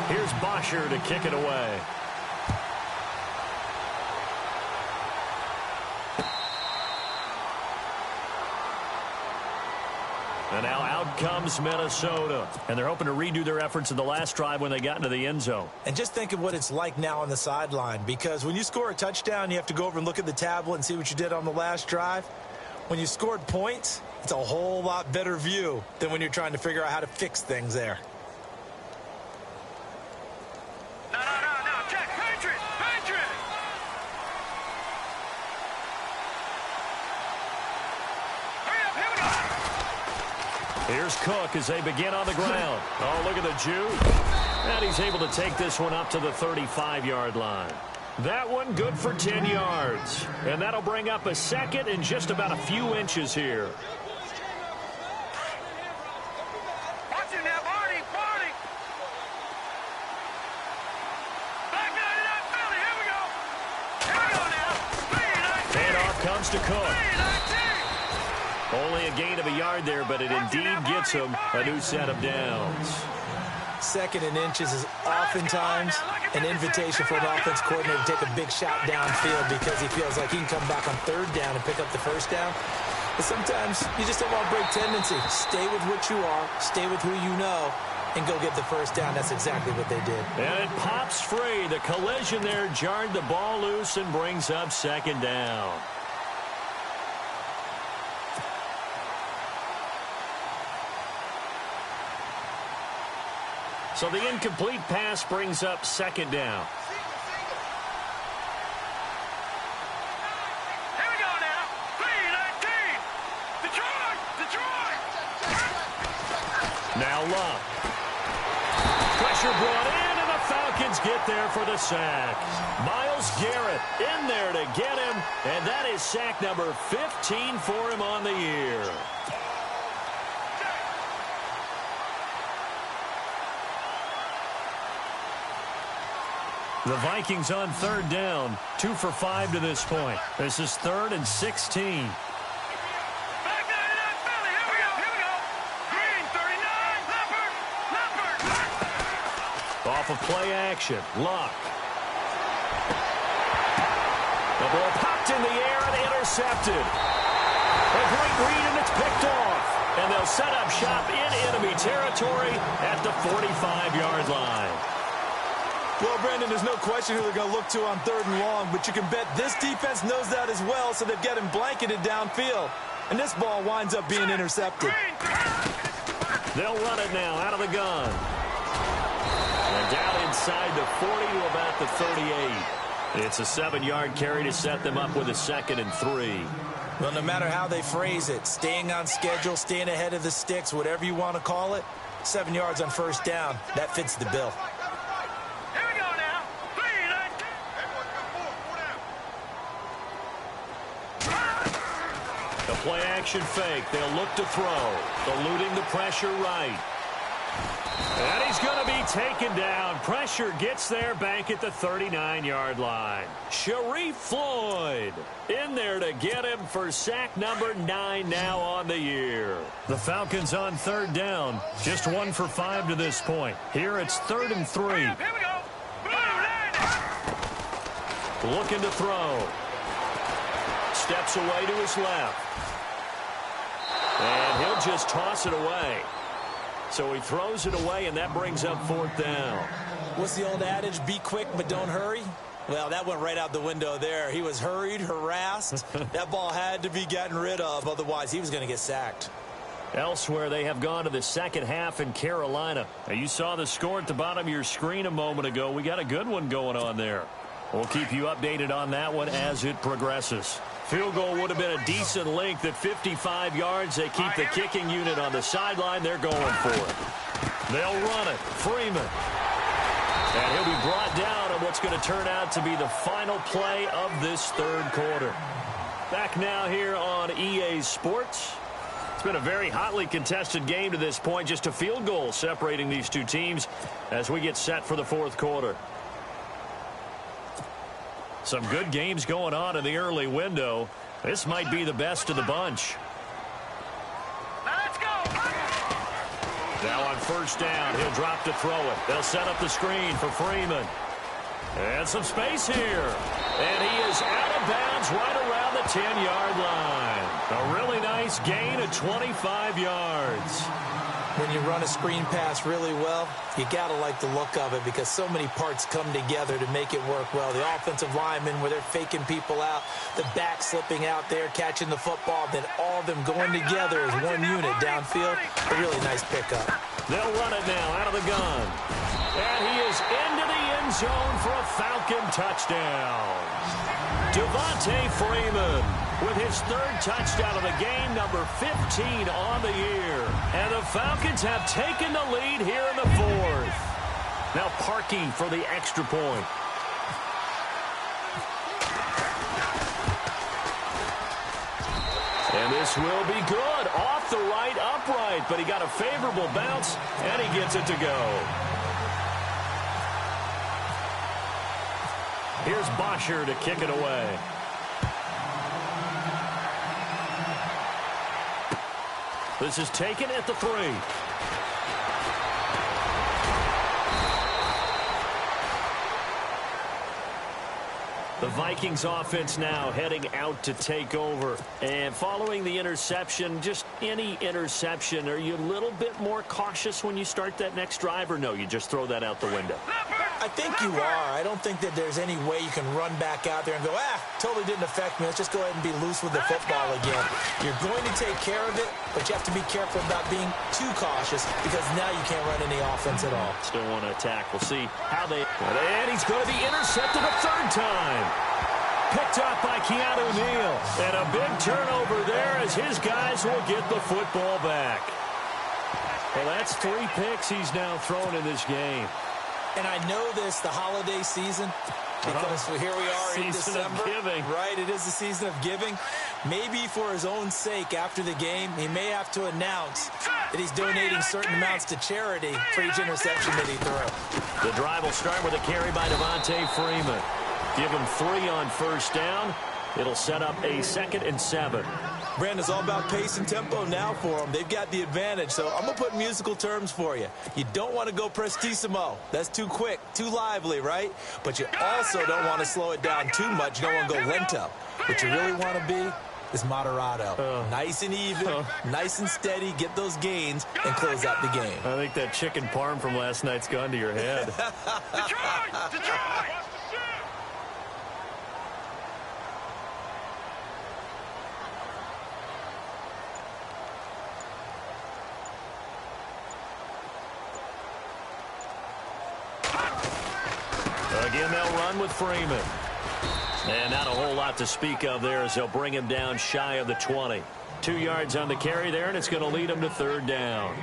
Here's Bosher to kick it away. And now out comes Minnesota. And they're hoping to redo their efforts in the last drive when they got into the end zone. And just think of what it's like now on the sideline, because when you score a touchdown, you have to go over and look at the tablet and see what you did on the last drive. When you scored points, it's a whole lot better view than when you're trying to figure out how to fix things there. No, check, Patriot! Hurry up, here we go! Here's Cook as they begin on the ground. Oh, look at the juke. And he's able to take this one up to the 35-yard line. That one good for 10 yards. And that'll bring up a second and just about a few inches here. Watch it now, Barney! Back 99, Philly, here we go! Here we go now! And off comes to Cook. 3-19! Only a gain of a yard there, but it indeed gets him a new set of downs. Second and inches is oftentimes an invitation for an offense coordinator to take a big shot downfield because he feels like he can come back on third down and pick up the first down. But sometimes you just don't want to break tendency. Stay with what you are, stay with who you know, and go get the first down. That's exactly what they did. And it pops free. The collision there jarred the ball loose and brings up second down. So the incomplete pass brings up second down. Here we go now! 3-19! Detroit! Now Luck. Pressure brought in, and the Falcons get there for the sack. Myles Garrett in there to get him, and that is sack number 15 for him on the year. The Vikings on third down, 2 for 5 to this point. This is 3rd and 16. Back 99, Philly, here we go! Green, 39, Leopard! Off of play action, Luck. The ball popped in the air and intercepted. A great read, and it's picked off. And they'll set up shop in enemy territory at the 45-yard line. Well, Brandon, there's no question who they're going to look to on third and long, but you can bet this defense knows that as well, so they've got him blanketed downfield. And this ball winds up being intercepted. They'll run it now out of the gun. And down inside the 40 to about the 38. It's a 7-yard carry to set them up with a 2nd and 3. Well, no matter how they phrase it, staying on schedule, staying ahead of the sticks, whatever you want to call it, 7 yards on first down, that fits the bill. The play-action fake. They'll look to throw. Eluding the pressure right. And he's going to be taken down. Pressure gets there back at the 39-yard line. Sharif Floyd in there to get him for sack number 9 now on the year. The Falcons on third down. Just 1 for 5 to this point. Here it's 3rd and 3. Here we go! Looking to throw. Steps away to his left. And he'll just toss it away. So he throws it away, and that brings up 4th down. What's the old adage? Be quick, but don't hurry. Well, that went right out the window there. He was hurried, harassed. That ball had to be gotten rid of. Otherwise, he was going to get sacked. Elsewhere, they have gone to the second half in Carolina. Now, you saw the score at the bottom of your screen a moment ago. We got a good one going on there. We'll keep you updated on that one as it progresses. Field goal would have been a decent length at 55 yards. They keep the kicking unit on the sideline. They're going for it. They'll run it. Freeman. And he'll be brought down on what's going to turn out to be the final play of this third quarter. Back now here on EA Sports. It's been a very hotly contested game to this point. Just a field goal separating these two teams as we get set for the fourth quarter. Some good games going on in the early window. This might be the best of the bunch. Now let's go! Now on first down, he'll drop to throw it. They'll set up the screen for Freeman. And some space here. And he is out of bounds right around the 10-yard line. A really nice gain of 25 yards. When you run a screen pass really well, you got to like the look of it because so many parts come together to make it work well. The offensive linemen, where they're faking people out, the back slipping out there, catching the football, then all of them going together as one unit downfield. A really nice pickup. They'll run it now out of the gun. And he is into the end zone for a Falcon touchdown. Devontae Freeman with his third touchdown of the game, number 15 on the year. And the Falcons have taken the lead here in the fourth. Now Parkey for the extra point. And this will be good. Off the right upright, but he got a favorable bounce, and he gets it to go. Here's Bosher to kick it away. This is taken at the 3. The Vikings offense now heading out to take over. And following the interception, just any interception, are you a little bit more cautious when you start that next drive, or no, you just throw that out the window? I think you are. I don't think that there's any way you can run back out there and go, totally didn't affect me. Let's just go ahead and be loose with the football again. You're going to take care of it, but you have to be careful about being too cautious because now you can't run any offense at all. Still want to attack. We'll see how they... And he's going to be intercepted a third time. Picked up by Keanu Neal. And a big turnover there as his guys will get the football back. Well, that's 3 picks he's now thrown in this game. And I know this, the holiday season, because here we are in December. Season of giving. Right, it is the season of giving. Maybe for his own sake after the game, he may have to announce that he's donating certain amounts to charity for each interception that he throws. The drive will start with a carry by Devontae Freeman. Give him 3 on first down. It'll set up a 2nd and 7. Brandon, it's all about pace and tempo now for them. They've got the advantage, so I'm going to put musical terms for you. You don't want to go prestissimo. That's too quick, too lively, right? But you also don't want to slow it down too much. You don't want to go lento. What you really want to be is moderato. Nice and even, nice and steady, get those gains, and close out the game. I think that chicken parm from last night's gone to your head. Detroit! Detroit! Again, they'll run with Freeman. And not a whole lot to speak of there as they'll bring him down shy of the 20. 2 yards on the carry there, and it's going to lead him to 3rd down.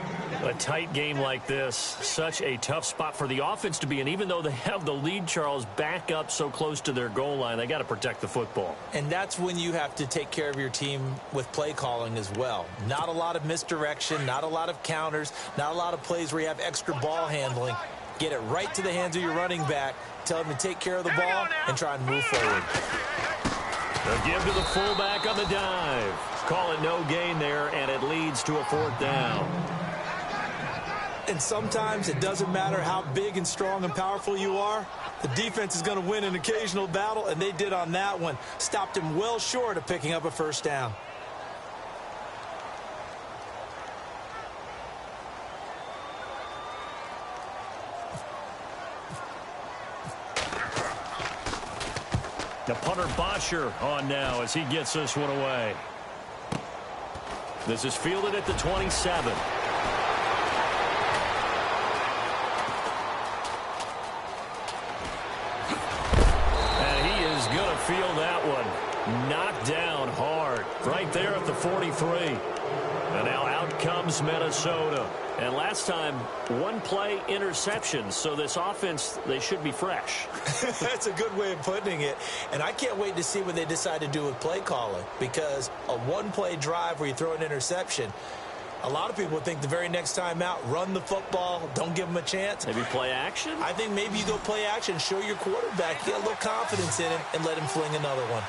A tight game like this, such a tough spot for the offense to be in. Even though they have the lead, Charles, back up so close to their goal line, they got to protect the football. And that's when you have to take care of your team with play calling as well. Not a lot of misdirection, not a lot of counters, not a lot of plays where you have extra ball handling. Get it right to the hands of your running back. Tell him to take care of the ball and try and move forward. They'll give to the fullback on the dive. Call it no gain there, and it leads to a 4th down. And sometimes it doesn't matter how big and strong and powerful you are. The defense is going to win an occasional battle, and they did on that one. Stopped him well short of picking up a 1st down. The punter Bosher on now as he gets this one away. This is fielded at the 27. And he is going to field that one. Knocked down hard right there at the 43. And now out comes Minnesota. And last time, 1 play interception. So this offense, they should be fresh. That's a good way of putting it. And I can't wait to see what they decide to do with play calling. Because a 1-play drive where you throw an interception, a lot of people would think the very next time out, run the football, don't give them a chance. Maybe play action? I think maybe you go play action, show your quarterback, get a little confidence in him, and let him fling another one.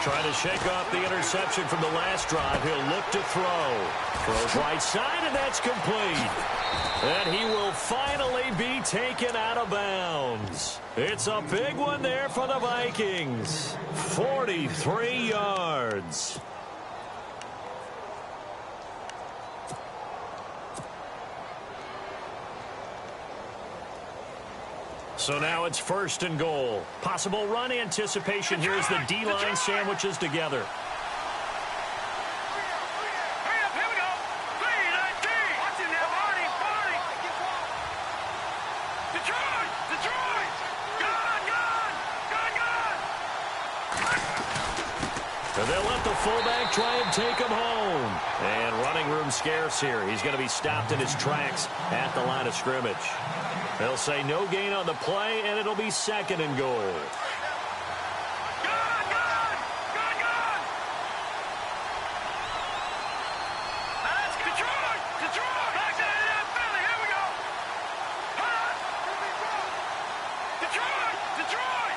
Trying to shake off the interception from the last drive. He'll look to throw. Throws right side, and that's complete. And he will finally be taken out of bounds. It's a big one there for the Vikings. 43 yards. So now it's 1st and goal. Possible run anticipation here as the D-line sandwiches together. Hurry up, here we go. 3-19. Watch it now, Barney. Detroit. Gone. And they'll let the fullback try and take him home. And running room scarce here. He's going to be stopped in his tracks at the line of scrimmage. They'll say no gain on the play, and it'll be 2nd and goal. Gone. That's Detroit. Back to Philly. Here we go. Detroit.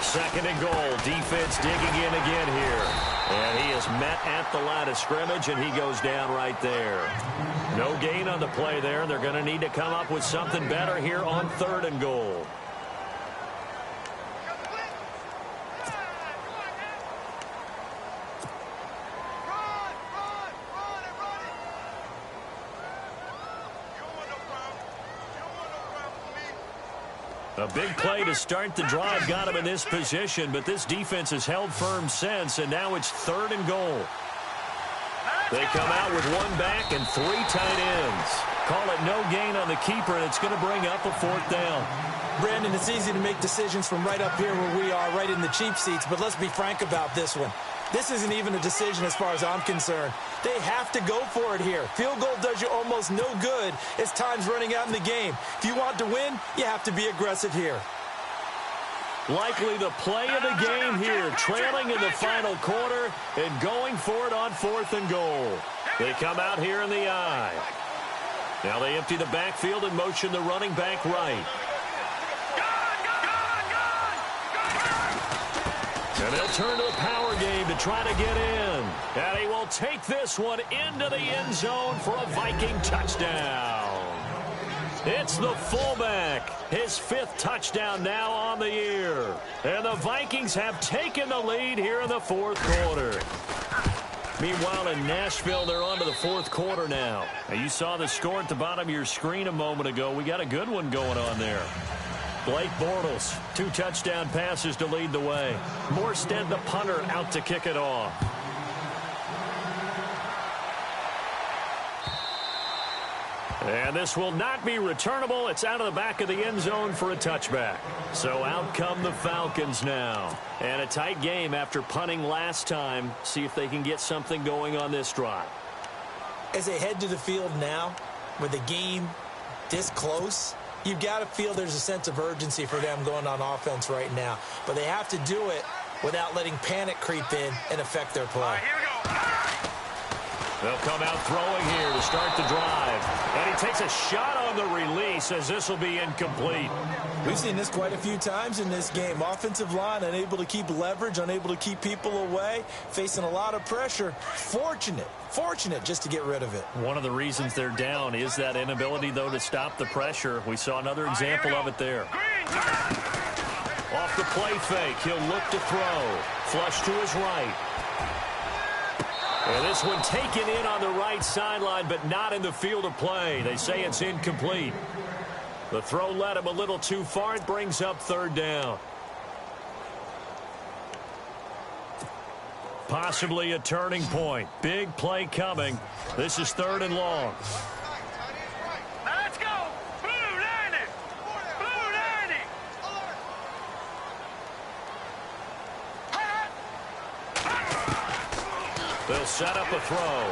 2nd and goal. Defense digging in again here. And he is met at the line of scrimmage, and he goes down right there. No gain on the play there. They're going to need to come up with something better here on 3rd and goal. A big play to start the drive got him in this position, but this defense has held firm since, and now it's 3rd and goal. They come out with 1 back and 3 tight ends. Call it no gain on the keeper, and it's going to bring up a 4th down. Brandon, it's easy to make decisions from right up here where we are, right in the cheap seats, but let's be frank about this one. This isn't even a decision as far as I'm concerned. They have to go for it here. Field goal does you almost no good as time's running out in the game. If you want to win, you have to be aggressive here. Likely the play of the game here, trailing in the final quarter and going for it on 4th and goal. They come out here in the I. Now they empty the backfield and motion the running back right. And they'll turn to the power game to try to get in. And he will take this one into the end zone for a Viking touchdown. It's the fullback. His 5th touchdown now on the year. And the Vikings have taken the lead here in the 4th quarter. Meanwhile, in Nashville, they're on to the 4th quarter now. And you saw the score at the bottom of your screen a moment ago. We got a good one going on there. Blake Bortles, 2 touchdown passes to lead the way. Morstead, the punter, out to kick it off. And this will not be returnable. It's out of the back of the end zone for a touchback. So out come the Falcons now. And a tight game after punting last time. See if they can get something going on this drive. As they head to the field now, with the game this close, you've got to feel there's a sense of urgency for them going on offense right now. But they have to do it without letting panic creep in and affect their play. Here we go. They'll come out throwing here to start the drive. And he takes a shot on the release as this will be incomplete. We've seen this quite a few times in this game. Offensive line unable to keep leverage, unable to keep people away, facing a lot of pressure. Fortunate just to get rid of it. One of the reasons they're down is that inability, though, to stop the pressure. We saw another example of it there. Off the play fake, he'll look to throw. Flush to his right. And this one taken in on the right sideline, but not in the field of play. They say it's incomplete. The throw led him a little too far. It brings up 3rd down. Possibly a turning point. Big play coming. This is 3rd and long. Let's go. Blue 90. Blue 90. They'll set up a throw.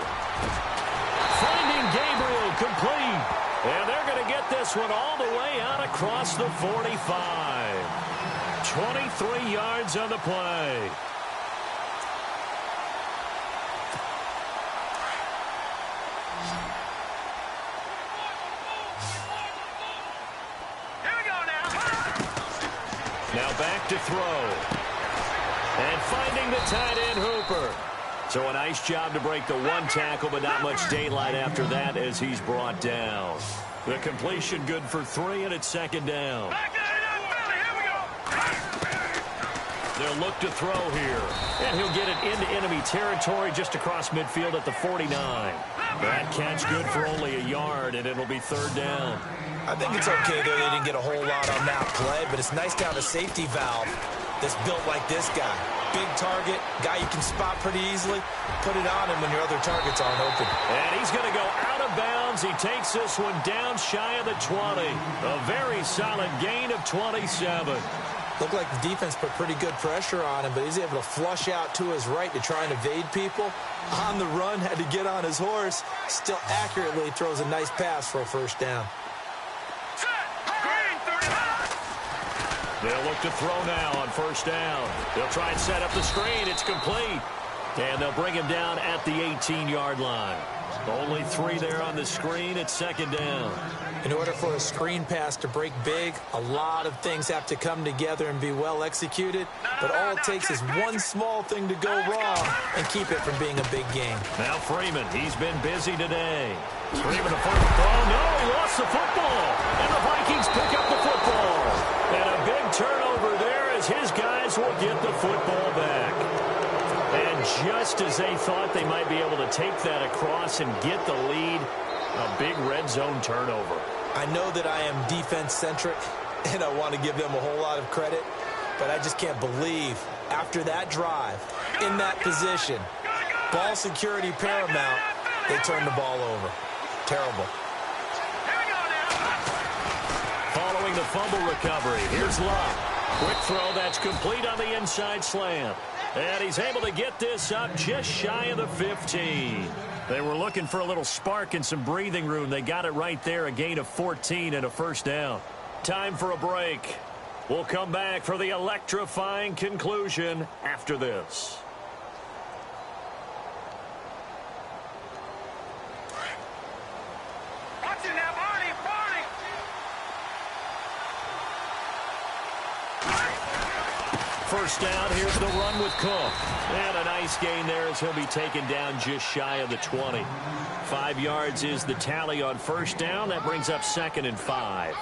Finding Gabriel complete. And they're going to get this one all the way out across the 45. 23 yards on the play. Here we go now. Now back to throw. And finding the tight end Hooper. So a nice job to break the one tackle, but not much daylight after that as he's brought down. The completion good for 3, and it's second down. They'll look to throw here. And he'll get it into enemy territory just across midfield at the 49. That catch good for only a yard, and it'll be third down. I think it's okay, though, they didn't get a whole lot on that play, but it's nice to have a safety valve that's built like this guy. Big target, guy you can spot pretty easily. Put it on him when your other targets aren't open. And he's going to go out of bounds. He takes this one down shy of the 20. A very solid gain of 27. Looked like the defense put pretty good pressure on him, but he's able to flush out to his right to try and evade people. On the run, had to get on his horse. Still accurately throws a nice pass for a first down. They'll look to throw now on first down. They'll try and set up the screen. It's complete. And they'll bring him down at the 18-yard line. Only 3 there on the screen. It's second down. In order for a screen pass to break big, a lot of things have to come together and be well executed. But all it takes is one small thing to go wrong and keep it from being a big game. Now Freeman, he's been busy today. Freeman, the first throw. No, he lost the football. And the Vikings pick up the football. And a big turnover there as his guys will get the football back. And just as they thought they might be able to take that across and get the lead, a big red zone turnover. I know that I am defense-centric, and I want to give them a whole lot of credit, but I just can't believe after that drive, in that position, ball security paramount, they turned the ball over. Terrible. Following the fumble recovery, here's Love. Quick throw that's complete on the inside slant. And he's able to get this up just shy of the 15. They were looking for a little spark and some breathing room. They got it right there, a gain of 14 and a first down. Time for a break. We'll come back for the electrifying conclusion after this. Watch it now, Barney, Barney! First down, here's the run with Cook. And a nice gain there as he'll be taken down just shy of the 20. 5 yards is the tally on first down. That brings up second and 5.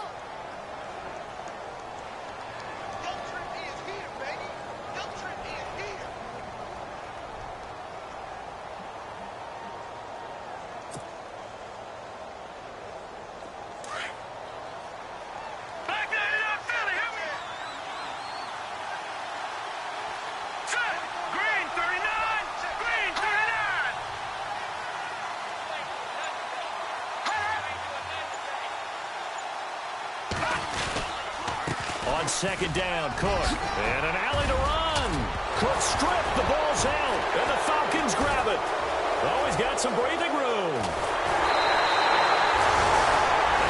On second down, Cook. And an alley to run. Cook stripped. The ball's out. And the Falcons grab it. Oh, he's got some breathing room.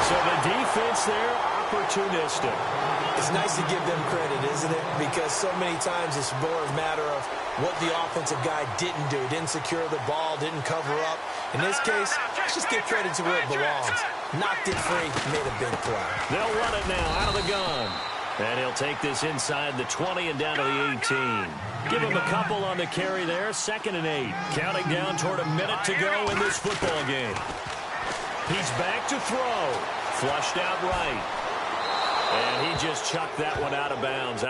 So the defense there, opportunistic. It's nice to give them credit, isn't it? Because so many times it's more a matter of what the offensive guy didn't do. Didn't secure the ball, didn't cover up. In this case, let's just give credit to where it belongs. Knocked it free, made a big play. They'll run it now out of the gun. And he'll take this inside the 20 and down to the 18. Give him a couple on the carry there. Second and 8. Counting down toward a minute to go in this football game. He's back to throw. Flushed out right. And he just chucked that one out of bounds.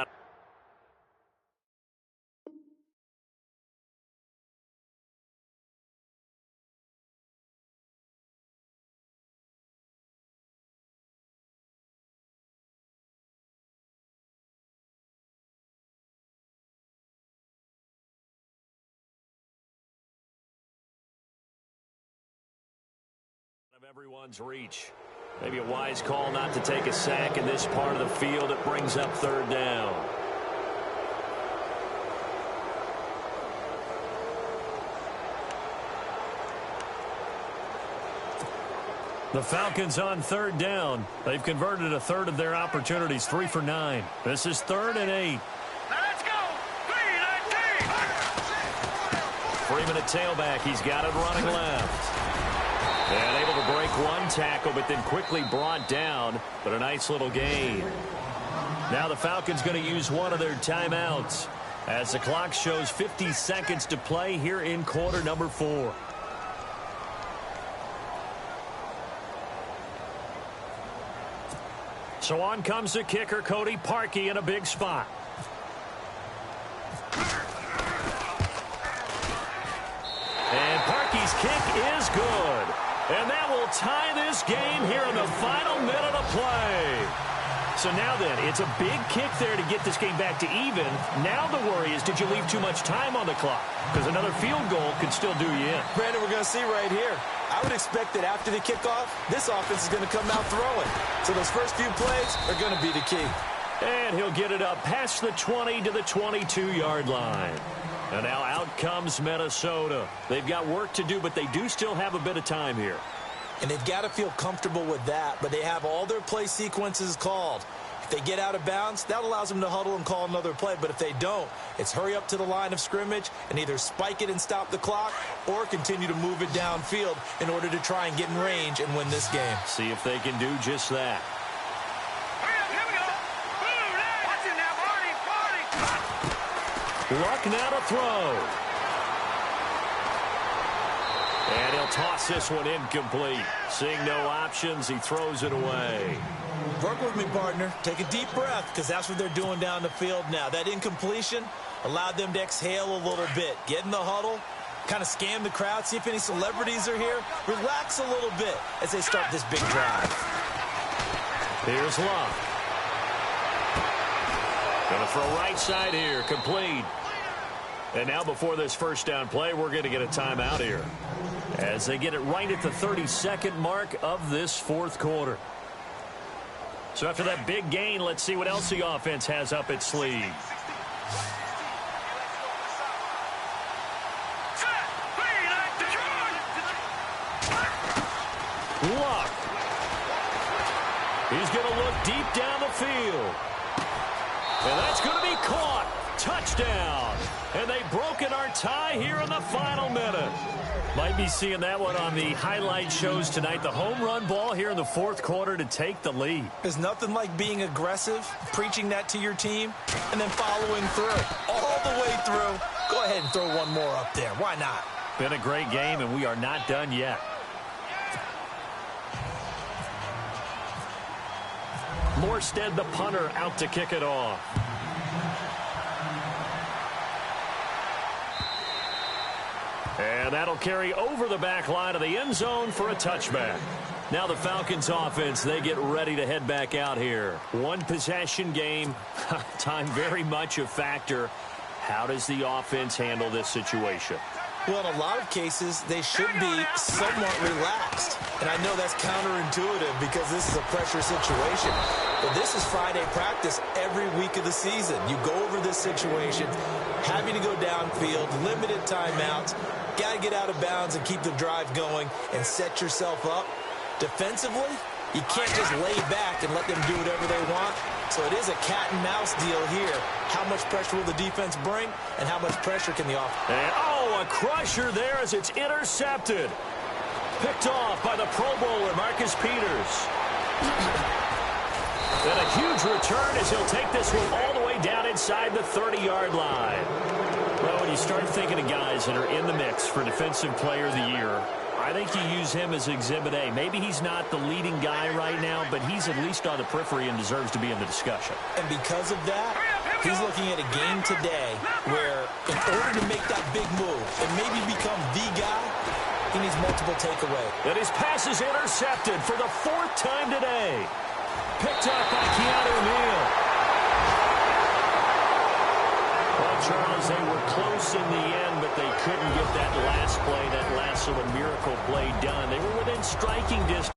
Of everyone's reach. Maybe a wise call not to take a sack in this part of the field. It brings up third down. The Falcons on third down. They've converted a third of their opportunities, 3 for 9. This is third and 8. Let's go! Freeman at tailback. He's got it running left. And able to break one tackle, but then quickly brought down. But a nice little gain. Now the Falcons going to use one of their timeouts. As the clock shows 50 seconds to play here in quarter number 4. So on comes the kicker, Cody Parkey, in a big spot. And Parkey's kick is good. And that will tie this game here in the final minute of play. So now then, it's a big kick there to get this game back to even. Now the worry is, did you leave too much time on the clock? Because another field goal could still do you in. Brandon, we're going to see right here. I would expect that after the kickoff, this offense is going to come out throwing. So those first few plays are going to be the key. And he'll get it up past the 20 to the 22-yard line. And now out comes Minnesota. They've got work to do, but they do still have a bit of time here. And they've got to feel comfortable with that, but they have all their play sequences called. If they get out of bounds, that allows them to huddle and call another play. But if they don't, it's hurry up to the line of scrimmage and either spike it and stop the clock or continue to move it downfield in order to try and get in range and win this game. See if they can do just that. Here we go. Boom, now. Watch it now, Barney. Luck now to throw. And he'll toss this one incomplete. Seeing no options, he throws it away. Work with me, partner. Take a deep breath, because that's what they're doing down the field now. That incompletion allowed them to exhale a little bit. Get in the huddle, kind of scan the crowd, see if any celebrities are here. Relax a little bit as they start this big drive. Here's Luck. Going to throw right side here, complete. And now before this first down play, we're going to get a timeout here, as they get it right at the 32nd mark of this fourth quarter. So after that big gain, let's see what else the offense has up its sleeve. Luck. He's going to look deep down the field. And that's going to be caught. Touchdown. And they've broken our tie here in the final minute. Might be seeing that one on the highlight shows tonight. The home run ball here in the fourth quarter to take the lead. There's nothing like being aggressive, preaching that to your team, and then following through. All the way through. Go ahead and throw one more up there. Why not? Been a great game, and we are not done yet. Morstead, the punter, out to kick it off. And that'll carry over the back line of the end zone for a touchback. Now the Falcons offense, they get ready to head back out here. One possession game, time very much a factor. How does the offense handle this situation? Well, in a lot of cases, they should be somewhat relaxed. And I know that's counterintuitive because this is a pressure situation. But this is Friday practice every week of the season. You go over this situation, having to go downfield, limited timeouts, got to get out of bounds and keep the drive going and set yourself up. Defensively, you can't just lay back and let them do whatever they want. So it is a cat-and-mouse deal here. How much pressure will the defense bring, and how much pressure can the offense? And, a crusher there as it's intercepted. Picked off by the Pro Bowler, Marcus Peters. And a huge return as he'll take this one all the way down inside the 30-yard line. Well, when you start thinking of guys that are in the mix for Defensive Player of the Year, I think you use him as Exhibit A. Maybe he's not the leading guy right now, but he's at least on the periphery and deserves to be in the discussion. And because of that, he's looking at a game today where in order to make that big move and maybe become the guy, he needs multiple takeaways. And his pass is intercepted for the fourth time today. Picked up by Keanu Neal. Well, Charles, they were close in the end, but they couldn't get that last play, that last little miracle play done. They were within striking distance.